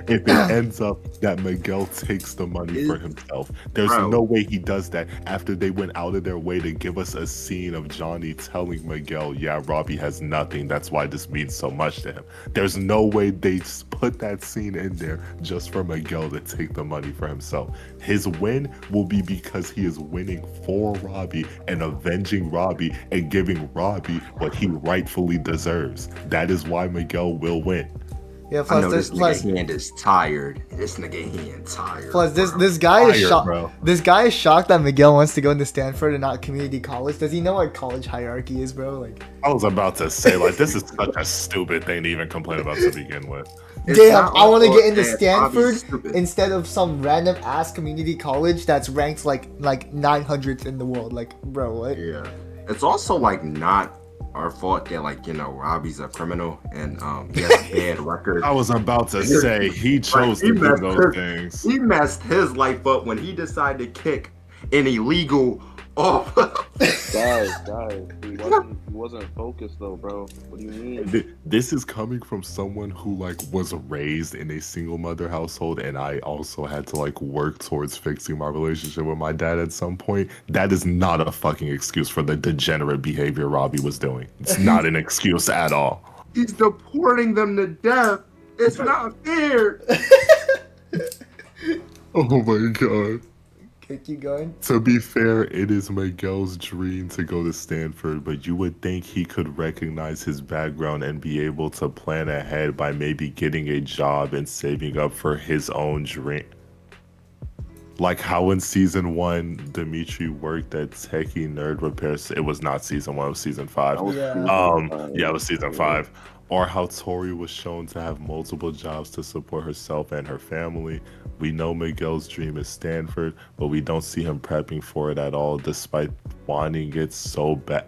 E: it ends up that Miguel takes the money for himself. There's no way he does that after they went out of their way to give us a scene of Johnny telling Miguel, yeah, Robby has nothing, that's why this means so much to him. There's no way they put that scene in there just for Miguel to take the money for himself. His win will be because he is winning for Robby and avenging Robby and giving Robby what he rightfully deserves. That is why Miguel will win.
A: Yeah,
F: I
A: plus
F: know
A: this
F: this nigga hand is tired. This nigga hand tired.
A: plus
F: bro.
A: this guy is
E: Tired,
A: shocked.
E: bro.
A: This guy is shocked that Miguel wants to go into Stanford and not community college. Does he know what college hierarchy is, bro? Like,
E: I was about to say, like, this is such a stupid thing to even complain about to begin with.
F: It's
A: damn,
F: not
A: I want to
F: my
A: get into
F: fault that Robby's
A: Stanford
F: stupid.
A: instead of some random ass community college that's ranked like 900th in the world. Like, bro, what?
F: Yeah, it's also like not our fault that like Robby's a criminal and he has a bad record.
E: I was about to say, he chose
F: he
E: to do
F: messed
E: those
F: his-
E: things.
F: He messed his life up when he decided to kick an illegal off.
G: Guys, he wasn't focused though, bro. What do you mean?
E: This is coming from someone who like was raised in a single mother household, and I also had to like work towards fixing my relationship with my dad at some point. That is not a fucking excuse for the degenerate behavior Robby was doing. It's not an excuse at all.
F: He's deporting them to death. It's not fair.
E: Oh my god.
A: Okay, keep going.
E: To be fair, it is Miguel's dream to go to Stanford, but you would think he could recognize his background and be able to plan ahead by maybe getting a job and saving up for his own dream. Like how in season 1, Dimitri worked at Techie Nerd Repairs. It was not season 1, it was season 5.
G: That was
A: Yeah.
G: season five.
E: Yeah, it was season 5. Or how Tori was shown to have multiple jobs to support herself and her family. We know Miguel's dream is Stanford, but we don't see him prepping for it at all, despite wanting it so bad.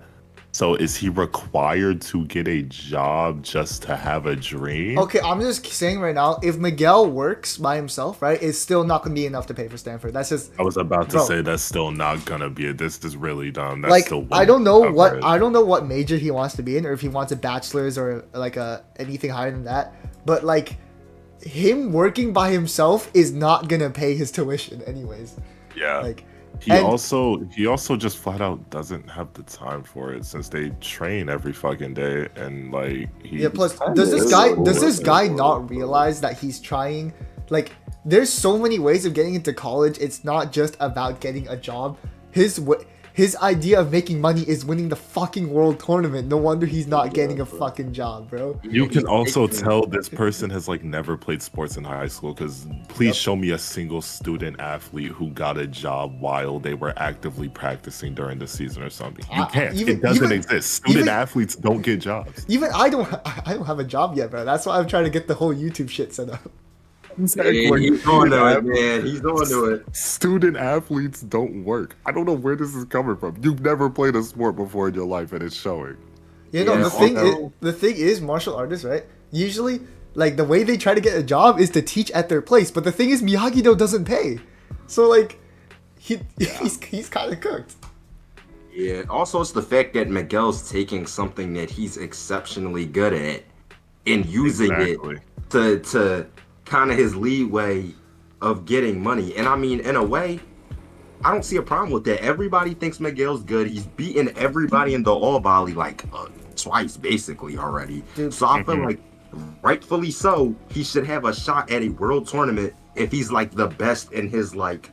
E: So is he required to get a job just to have a dream?
A: Okay, I'm just saying right now, if Miguel works by himself, right, it's still not gonna be enough to pay for Stanford. That's just
E: I was about to
A: Bro.
E: say that's still not gonna be it. This is really dumb. That's
A: like
E: still
A: I don't know
E: cover
A: what
E: it.
A: I don't know what major he wants to be in, or if he wants a bachelor's or like anything higher than that. But like him working by himself is not gonna pay his tuition anyways.
E: Yeah.
A: Like
E: He
A: and-
E: also just flat out doesn't have the time for it since they train every fucking day and like he
A: yeah. Plus,
G: kinda
A: does this
G: is
A: guy
G: a
A: does this
G: little
A: guy
G: bit,
A: not realize that he's trying? Like, there's so many ways of getting into college. It's not just about getting a job. His idea of making money is winning the fucking world tournament. No wonder he's not getting a fucking job, bro.
E: You can also tell this person has like never played sports in high school because please show me a single student athlete who got a job while they were actively practicing during the season or something. You can't. It doesn't exist. Student athletes don't get jobs.
A: Even I don't have a job yet, bro. That's why I'm trying to get the whole YouTube shit set up.
F: Hey, he's on to it, man. He's on to it.
E: Student athletes don't work. I don't know where this is coming from. You've never played a sport before in your life, and it's showing.
A: You know,
F: Yeah,
A: the thing is, martial artists, right? Usually, like the way they try to get a job is to teach at their place. But the thing is, Miyagi-Do doesn't pay, so like, he's kind of cooked.
F: Yeah. Also, it's the fact that Miguel's taking something that he's exceptionally good at and using
E: Exactly.
F: it to kind of his leeway of getting money. And I mean, in a way, I don't see a problem with that. Everybody thinks Miguel's good. He's beaten everybody in the All Volley like twice, basically, already.
A: Dude.
F: So I feel like, rightfully so, he should have a shot at a world tournament if he's like the best in his like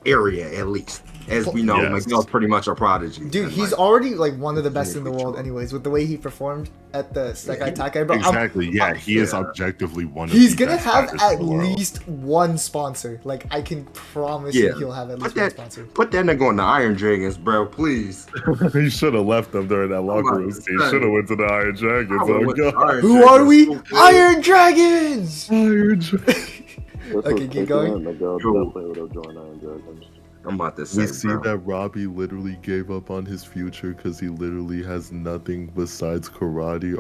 F: area, at least. As we know,
E: Yes.
F: Miguel's pretty much a prodigy.
A: Dude,
F: And,
A: he's
F: like,
A: already like one of the best
F: Yeah,
A: in the
F: for
A: world,
F: sure.
A: anyways, with the way he performed at the Sekai Takai. Bro,
E: Exactly. Yeah, he is
F: yeah.
E: objectively one of
A: he's
E: the
A: gonna
E: best
A: have
E: fighters in
A: at
E: the world.
A: least one sponsor. Like, I can promise you,
F: Yeah.
A: he'll have at
F: Put
A: least one
F: that,
A: sponsor.
F: put that nigga on the Iron Dragons, bro, please.
E: He should have left them during that locker room scene.
F: on.
E: Should have went to the Iron Dragons.
F: I would've
E: Oh
F: went to
E: god.
F: Iron
A: Who
F: Dragons
A: are we?
F: so quick.
A: Iron Dragons.
E: Iron Dragons.
G: This was
A: Okay, keep
G: taken
A: going.
G: in, Miguel
F: Yo.
G: definitely would have joined Iron Dragons.
F: I'm about to say,
E: We see
F: bro.
E: that Robby literally gave up on his future because he literally has nothing besides karate.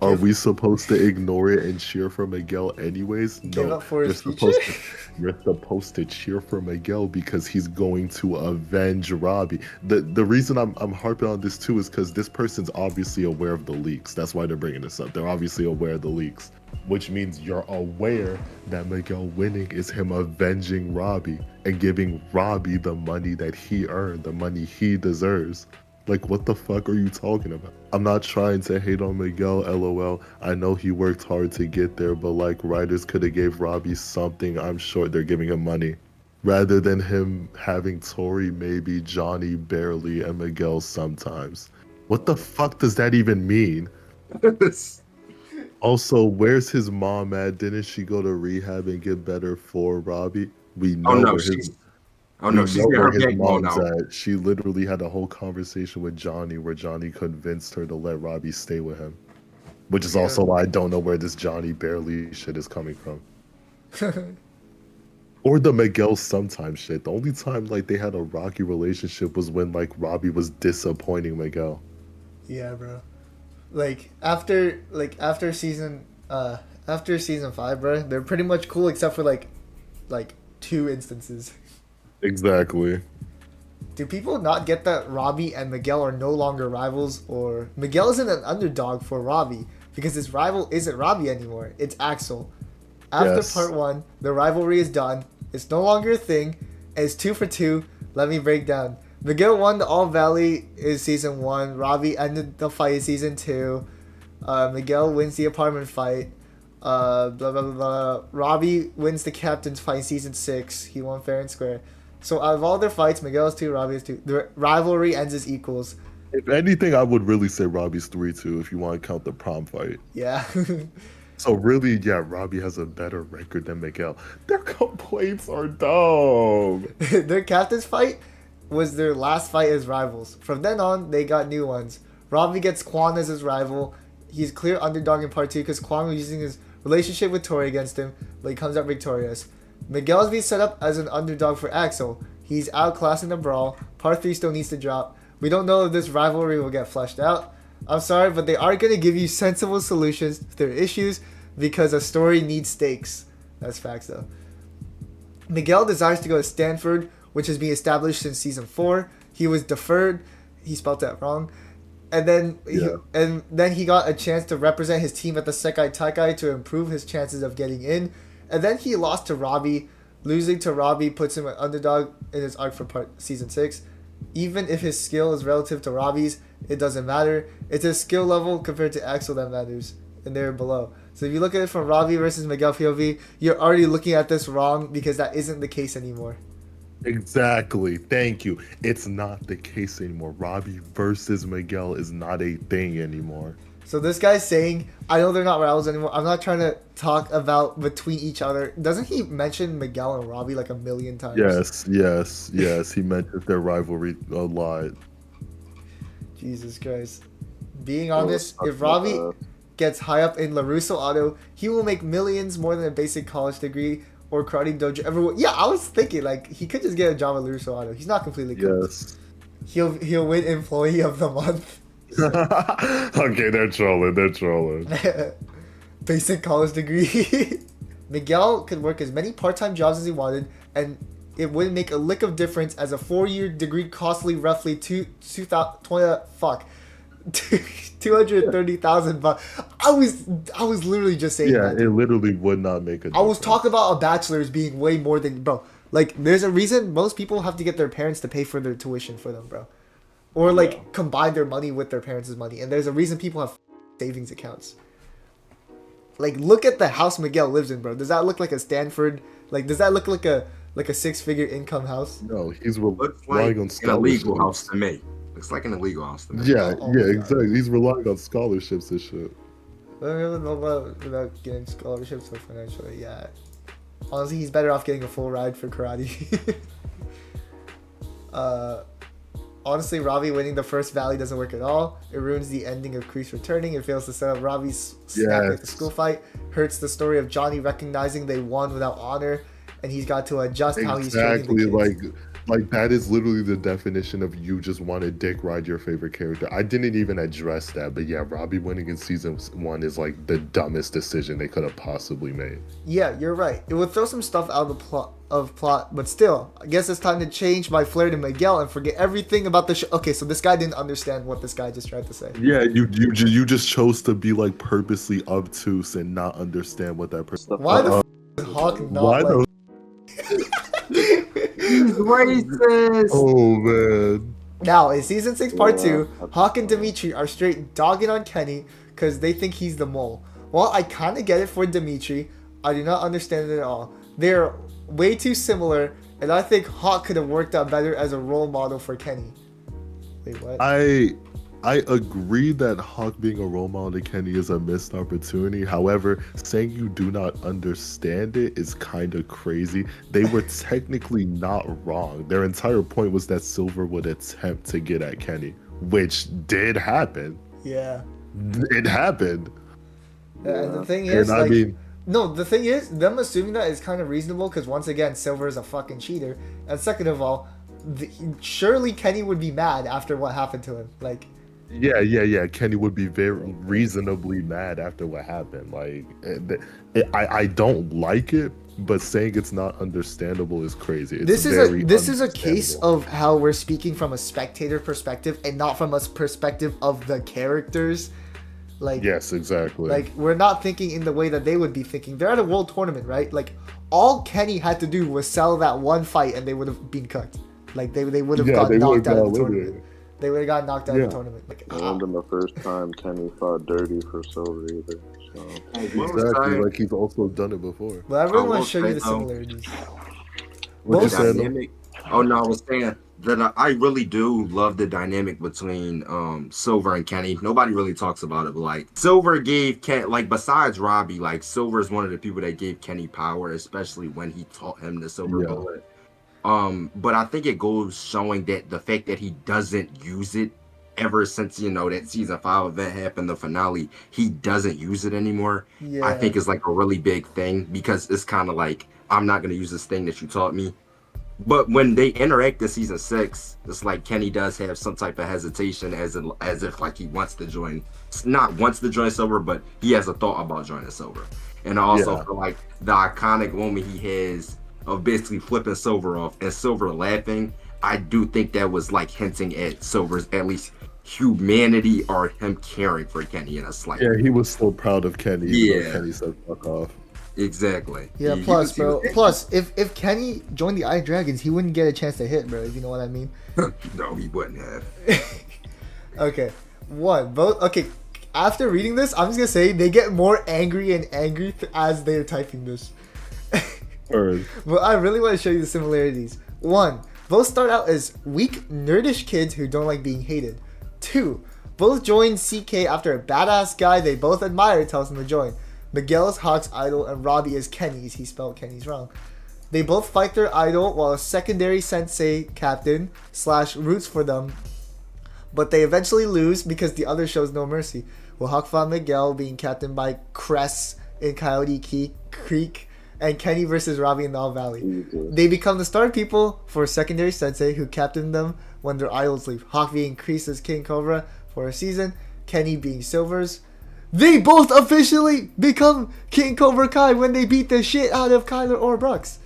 E: Are we supposed to ignore it and cheer for Miguel anyways?
A: Give up for
E: you're
A: his future?
E: you're supposed to cheer for Miguel because he's going to avenge Robby. The reason I'm harping on this too is because this person's obviously aware of the leaks. That's why they're bringing this up. They're obviously aware of the leaks, which means you're aware that Miguel winning is him avenging Robby and giving Robby the money that he earned, the money he deserves. Like, what the fuck are you talking about? I'm not trying to hate on Miguel, lol. I know he worked hard to get there, but like, writers could have gave Robby something. I'm sure they're giving him money. Rather than him having Tori maybe, Johnny barely, and Miguel sometimes. What the fuck does that even mean? Also, where's his mom at? Didn't she go to rehab and get better for Robby? We know
F: Oh no,
E: where
F: she's.
E: his
F: Oh no,
E: we
F: she's
E: know
F: got
E: where
F: her
E: his
F: backbone
E: mom's
F: now.
E: at. She literally had a whole conversation with Johnny where Johnny convinced her to let Robby stay with him. Which is also why I don't know where this Johnny barely shit is coming from. Or the Miguel sometimes shit. The only time like they had a rocky relationship was when like Robby was disappointing Miguel.
A: Yeah, bro. Like after season 5, bro, they're pretty much cool except for like 2 instances.
E: Exactly.
A: Do people not get that Robby and Miguel are no longer rivals, or Miguel isn't an underdog for Robby because his rival isn't Robby anymore, it's Axel. After
E: Yes.
A: part 1, the rivalry is done. It's no longer a thing. It's 2 for 2. Let me break down. Miguel won the All Valley in season 1. Robby ended the fight in season 2. Miguel wins the apartment fight. Blah blah blah blah. Robby wins the captain's fight in season 6. He won fair and square. So out of all their fights, Miguel is 2, Robby is 2. The rivalry ends as equals.
E: If anything, I would really say Robby's 3-2 if you want to count the prom fight.
A: Yeah.
E: So really, yeah, Robby has a better record than Miguel. Their complaints are dumb.
A: Their captain's fight was their last fight as rivals. From then on, they got new ones. Robby gets Kwon as his rival. He's clear underdog in part 2 because Kwon was using his relationship with Tori against him, but he comes out victorious. Miguel's being set up as an underdog for Axel. He's outclassed in the brawl. Part 3 still needs to drop. We don't know if this rivalry will get fleshed out. I'm sorry, but they are going to give you sensible solutions to their issues because a story needs stakes. That's facts, though. Miguel desires to go to Stanford, which has been established since season 4. He was deferred. He spelled that wrong. And then he got a chance to represent his team at the Sekai Taikai to improve his chances of getting in. And then he lost to Robby. Losing to Robby puts him an underdog in his arc for season 6. Even if his skill is relative to Robby's, it doesn't matter. It's his skill level compared to Axel that matters, and they're below. So if you look at it from Robby versus Miguel POV, you're already looking at this wrong because that isn't the case anymore.
E: Exactly. Thank you. It's not the case anymore. Robby versus Miguel is not a thing anymore.
A: So this guy's saying, I know they're not rivals anymore. I'm not trying to talk about between each other. Doesn't he mention Miguel and Robby like a million times?
E: Yes. He mentioned their rivalry a lot.
A: Jesus Christ. Being honest, if Robby gets high up in LaRusso Auto, he will make millions more than a basic college degree or karate dojo ever would. Yeah, I was thinking, like, he could just get a job at LaRusso Auto. He's not completely cooked.
E: Yes.
A: He'll win Employee of the Month.
E: Okay, they're trolling.
A: Basic college degree. Miguel could work as many part-time jobs as he wanted, and it wouldn't make a lick of difference as a 4-year degree costly roughly 230,000 bucks. I was literally just saying that.
E: Yeah, it literally would not make a difference.
A: I was talking about a bachelor's being way more than, bro. Like, there's a reason most people have to get their parents to pay for their tuition for them, bro. Or, like, combine their money with their parents' money. And there's a reason people have savings accounts. Like, look at the house Miguel lives in, bro. Does that look like a Stanford? Like, does that look like a 6-figure income house?
E: No, he's
F: Looks
E: relying
F: like
E: on
F: an
E: scholarships.
F: illegal house to me. Looks like an illegal house to me.
E: Yeah,
A: Oh my God.
E: exactly. He's relying on scholarships and shit.
A: I don't know about getting scholarships or financially. Yeah. Honestly, he's better off getting a full ride for karate. Honestly, Robby winning the first Valley doesn't work at all. It ruins the ending of Kreese returning. It fails to set up Robby's snap at the school fight. Hurts the story of Johnny recognizing they won without honor, and he's got to adjust how he's training the kids.
E: Like that is literally the definition of you just want to dick ride your favorite character. I didn't even address that, but yeah, Robby winning in season 1 is like the dumbest decision they could have possibly made.
A: Yeah, you're right. It would throw some stuff out of the plot, but still, I guess it's time to change my flair to Miguel and forget everything about the show. Okay, so this guy didn't understand what this guy just tried to say.
E: Yeah, you just chose to be like purposely obtuse and not understand what that person.
A: Why the is Hawk not
E: why
A: like?
E: the
F: He's racist.
E: Oh man.
A: Now, in season 6, part 2, Hawk and Dimitri are straight dogging on Kenny because they think he's the mole. Well, I kind of get it for Dimitri. I do not understand it at all. They're way too similar, and I think Hawk could have worked out better as a role model for Kenny. Wait, what?
E: I agree that Hawk being a role model to Kenny is a missed opportunity. However, saying you do not understand it is kind of crazy. They were technically not wrong. Their entire point was that Silver would attempt to get at Kenny, which did happen.
A: Yeah.
E: It happened.
A: And the thing is,
E: And I
A: like,
E: mean,
A: no, the thing is, them assuming that is kind of reasonable because once again, Silver is a fucking cheater. And second of all, surely Kenny would be mad after what happened to him. Like,
E: yeah. Kenny would be very reasonably mad after what happened. Like, I don't like it, but saying it's not understandable is crazy. It's
A: this is a case of how we're speaking from a spectator perspective and not from a perspective of the characters. Like,
E: yes, exactly.
A: Like, we're not thinking in the way that they would be thinking. They're at a world tournament, right? Like, all Kenny had to do was sell that one fight and they would have been cooked. Like, they would have got knocked out of the tournament. They would have got knocked out of the tournament. Like,
G: It wasn't the first time Kenny fought dirty for silver either. So.
E: Exactly, like he's also done it before.
A: But I really
F: I
A: want
F: will
A: to show you
F: say,
A: the
F: though,
A: similarities.
E: What you said?
F: Dynamic. Oh no, I was saying that I really do love the dynamic between Silver and Kenny. Nobody really talks about it, but like Silver gave Ken, like besides Robby, like Silver is one of the people that gave Kenny power, especially when he taught him the silver
E: Yeah.
F: bullet. But I think it goes showing that the fact that he doesn't use it ever since, you know, that season 5 event happened, the finale, he doesn't use it anymore.
A: Yeah.
F: I think is like a really big thing because it's kind of like, I'm not going to use this thing that you taught me. But when they interact in season 6, it's like Kenny does have some type of hesitation as if like he wants to join, not wants to join Silver, but he has a thought about joining Silver. And I also feel like the iconic moment he has of basically flipping Silver off and Silver laughing, I do think that was like hinting at Silver's at least humanity or him caring for Kenny in a slight.
E: Yeah, he was so proud of Kenny. Even though Kenny said fuck off.
F: Exactly.
A: Yeah, plus, bro. Plus, if Kenny joined the Iron Dragons, he wouldn't get a chance to hit, bro, if you know what I mean.
F: No, he wouldn't have.
A: Okay. Both. Okay. After reading this, I'm just gonna say they get more angry and angry as they're typing this. But I really want to show you the similarities. 1. Both start out as weak, nerdish kids who don't like being hated. 2. Both join CK after a badass guy they both admire tells them to join. Miguel is Hawk's idol and Robby is Kenny's. He spelled Kenny's wrong. They both fight their idol while a secondary sensei captain / roots for them, but they eventually lose because the other shows no mercy. With Hawk fought Miguel being captained by Cress in Coyote Creek and Kenny versus Robby in the All Valley. They become the star people for a secondary sensei who captained them when their idols leave. Hawk being Kreese's King Cobra for a season, Kenny being Silver's. They both officially become King Cobra Kai when they beat the shit out of Kyler or Brooks.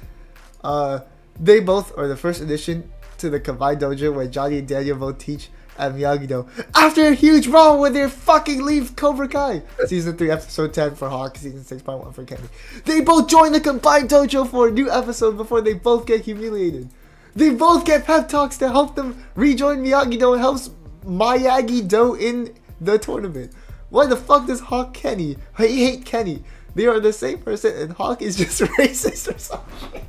A: They both are the first addition to the Kawaii Dojo where Johnny and Daniel both teach at Miyagi-Do. After a huge brawl when they fucking leave Cobra Kai. Season 3, episode 10 for Hawk, season 6, part 1 for Kenny. They both join the combined dojo for a new episode before they both get humiliated. They both get pep talks to help them rejoin Miyagi-Do and helps Miyagi-Do in the tournament. Why the fuck does Hawk Kenny hate Kenny? They are the same person and Hawk is just racist or something.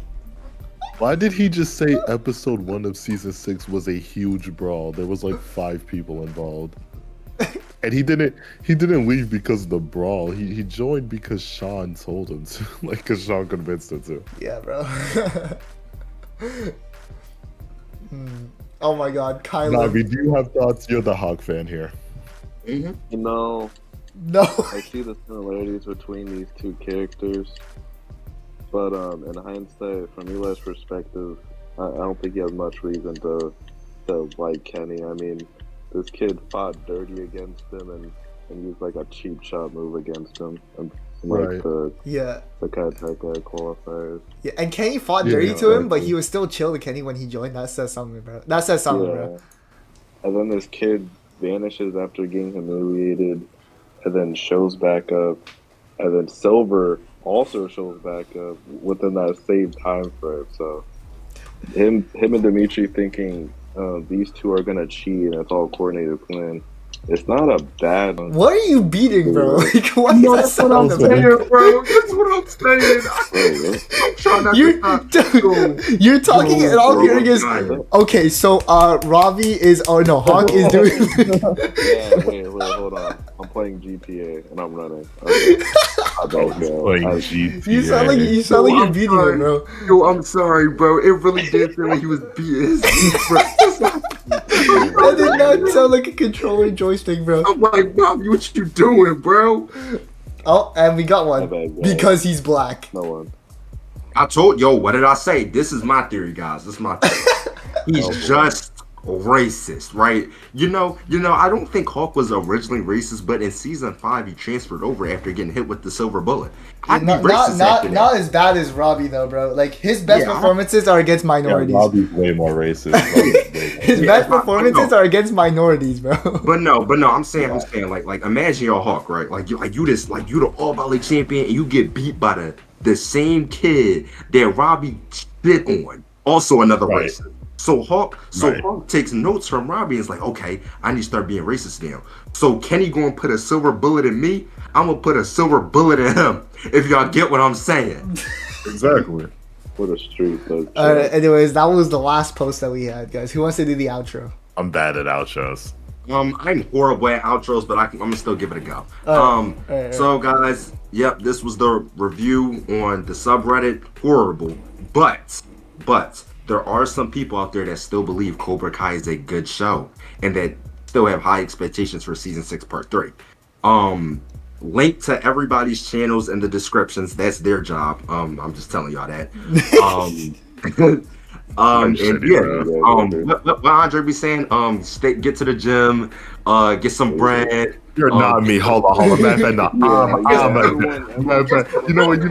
E: Why did he just say episode 1 of season 6 was a huge brawl? There was like 5 people involved. And he didn't leave because of the brawl. He joined because Sean told him to. Like, because Sean convinced him to.
A: Yeah, bro. Oh my god, Kylo.
E: Navi, do you have thoughts? You're the Hawk fan here.
C: You know,
A: No.
C: I see the similarities between these two characters, but in hindsight, from Eli's perspective, I don't think he has much reason to like Kenny. I mean, this kid fought dirty against him and used like a cheap shot move against him, and like the Kai qualifiers.
A: Yeah, and Kenny fought dirty to him, but he was still chill to Kenny when he joined. That says something, bro. That says something, bro.
C: And then this kid vanishes after getting humiliated, and then shows back up, and then Silver also shows back up within that same time frame. So him and Dimitri thinking these two are gonna cheat and it's all a coordinated plan. It's not a bad one.
A: What are you beating, bro? Like, what is that sound,
F: bro? That's what I'm saying. I'm trying not to
A: you're talking and all I'm hearing is okay. So Robby is Hawk is doing.
C: Yeah, wait, hold on. I'm playing GTA and I'm running. Okay.
A: You sound like you're beating him, bro.
F: Yo, I'm sorry, bro. It really did feel like he was beating his bro.
A: That did not sound like a controller joystick, bro.
F: I'm like, Bobby, what you doing, bro?
A: Oh, and we got one because he's black.
C: No one.
F: I told what did I say? This is my theory, guys. This is my theory. He's just racist, right? You know, I don't think Hawk was originally racist, but in season 5 he transferred over after getting hit with the silver bullet.
A: Not as bad as Robby though, bro. Like his best performances are against minorities.
E: Yeah, Robby's way more racist.
A: His best performances are against minorities, bro.
F: But no, I'm saying like imagine your Hawk, right? Like you the All Valley champion and you get beat by the same kid that Robby spit on. Also another racist. So Hawk takes notes from Robby and is like, okay, I need to start being racist now. So Kenny gonna put a silver bullet in me, I'm gonna put a silver bullet in him. If y'all get what I'm saying.
E: Exactly.
G: For the street, though.
A: Anyways, that was the last post that we had, guys. Who wants to do the outro?
E: I'm bad at outros.
F: I'm horrible at outros, but I'm gonna still give it a go.
A: Alright.
F: So guys, yep, this was the review on the subreddit. Horrible, but there are some people out there that still believe Cobra Kai is a good show and that still have high expectations for season 6 part 3. Link to everybody's channels in the descriptions. That's their job. I'm just telling y'all that. And yeah, what Andre be saying? Get to the gym, get some bread.
E: You're not me. Hold on, man. You know what?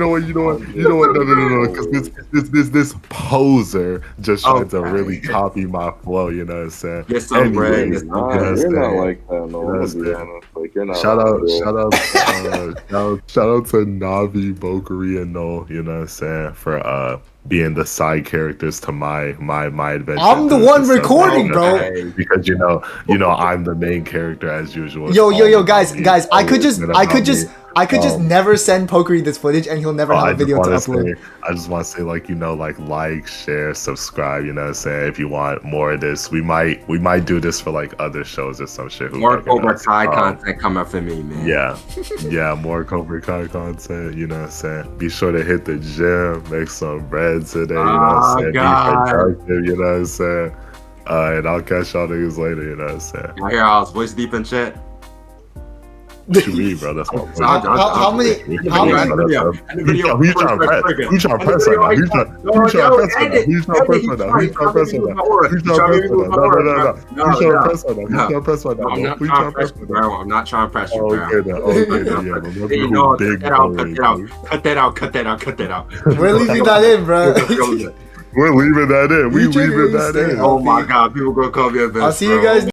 E: No. Because this poser just tried to really copy my flow. You know what I'm saying?
F: Get some bread.
G: You're not like that, no. To be honest, like you're not.
E: Shout out to Navi, Bokari, and Noel. You know what I'm saying, for being the side characters to my adventure.
A: I'm the one recording, bro.
E: Because you know I'm the main character as usual.
A: Yo, guys, I could just never send Pokeri this footage, and he'll never have a video to upload.
E: I just want to say, like, share, subscribe. You know what I'm saying? If you want more of this, we might do this for like other shows or some shit.
F: More Cobra Kai content coming for me, man.
E: Yeah, more Cobra Kai content. You know what I'm saying? Be sure to hit the gym, make some bread today. You know what I'm saying? Be productive. You know what I'm saying? And I'll catch y'all niggas later. You know what I'm saying?
F: I hear I was voice deep in chat.
E: What you mean, bro? That's what
A: how many?
E: Who you trying to press? Who you trying to press right now? Who you trying to press right now? Who you trying to press right now? Who you trying to press right now? Who you trying to press right now? Who you trying to press right now?
F: I'm not trying to press you, bro. Cut that out.
A: We're leaving that in, bro.
E: We're leaving that in. We leaving that in.
F: Oh my God, people gonna call me a bitch.
A: I'll see you guys.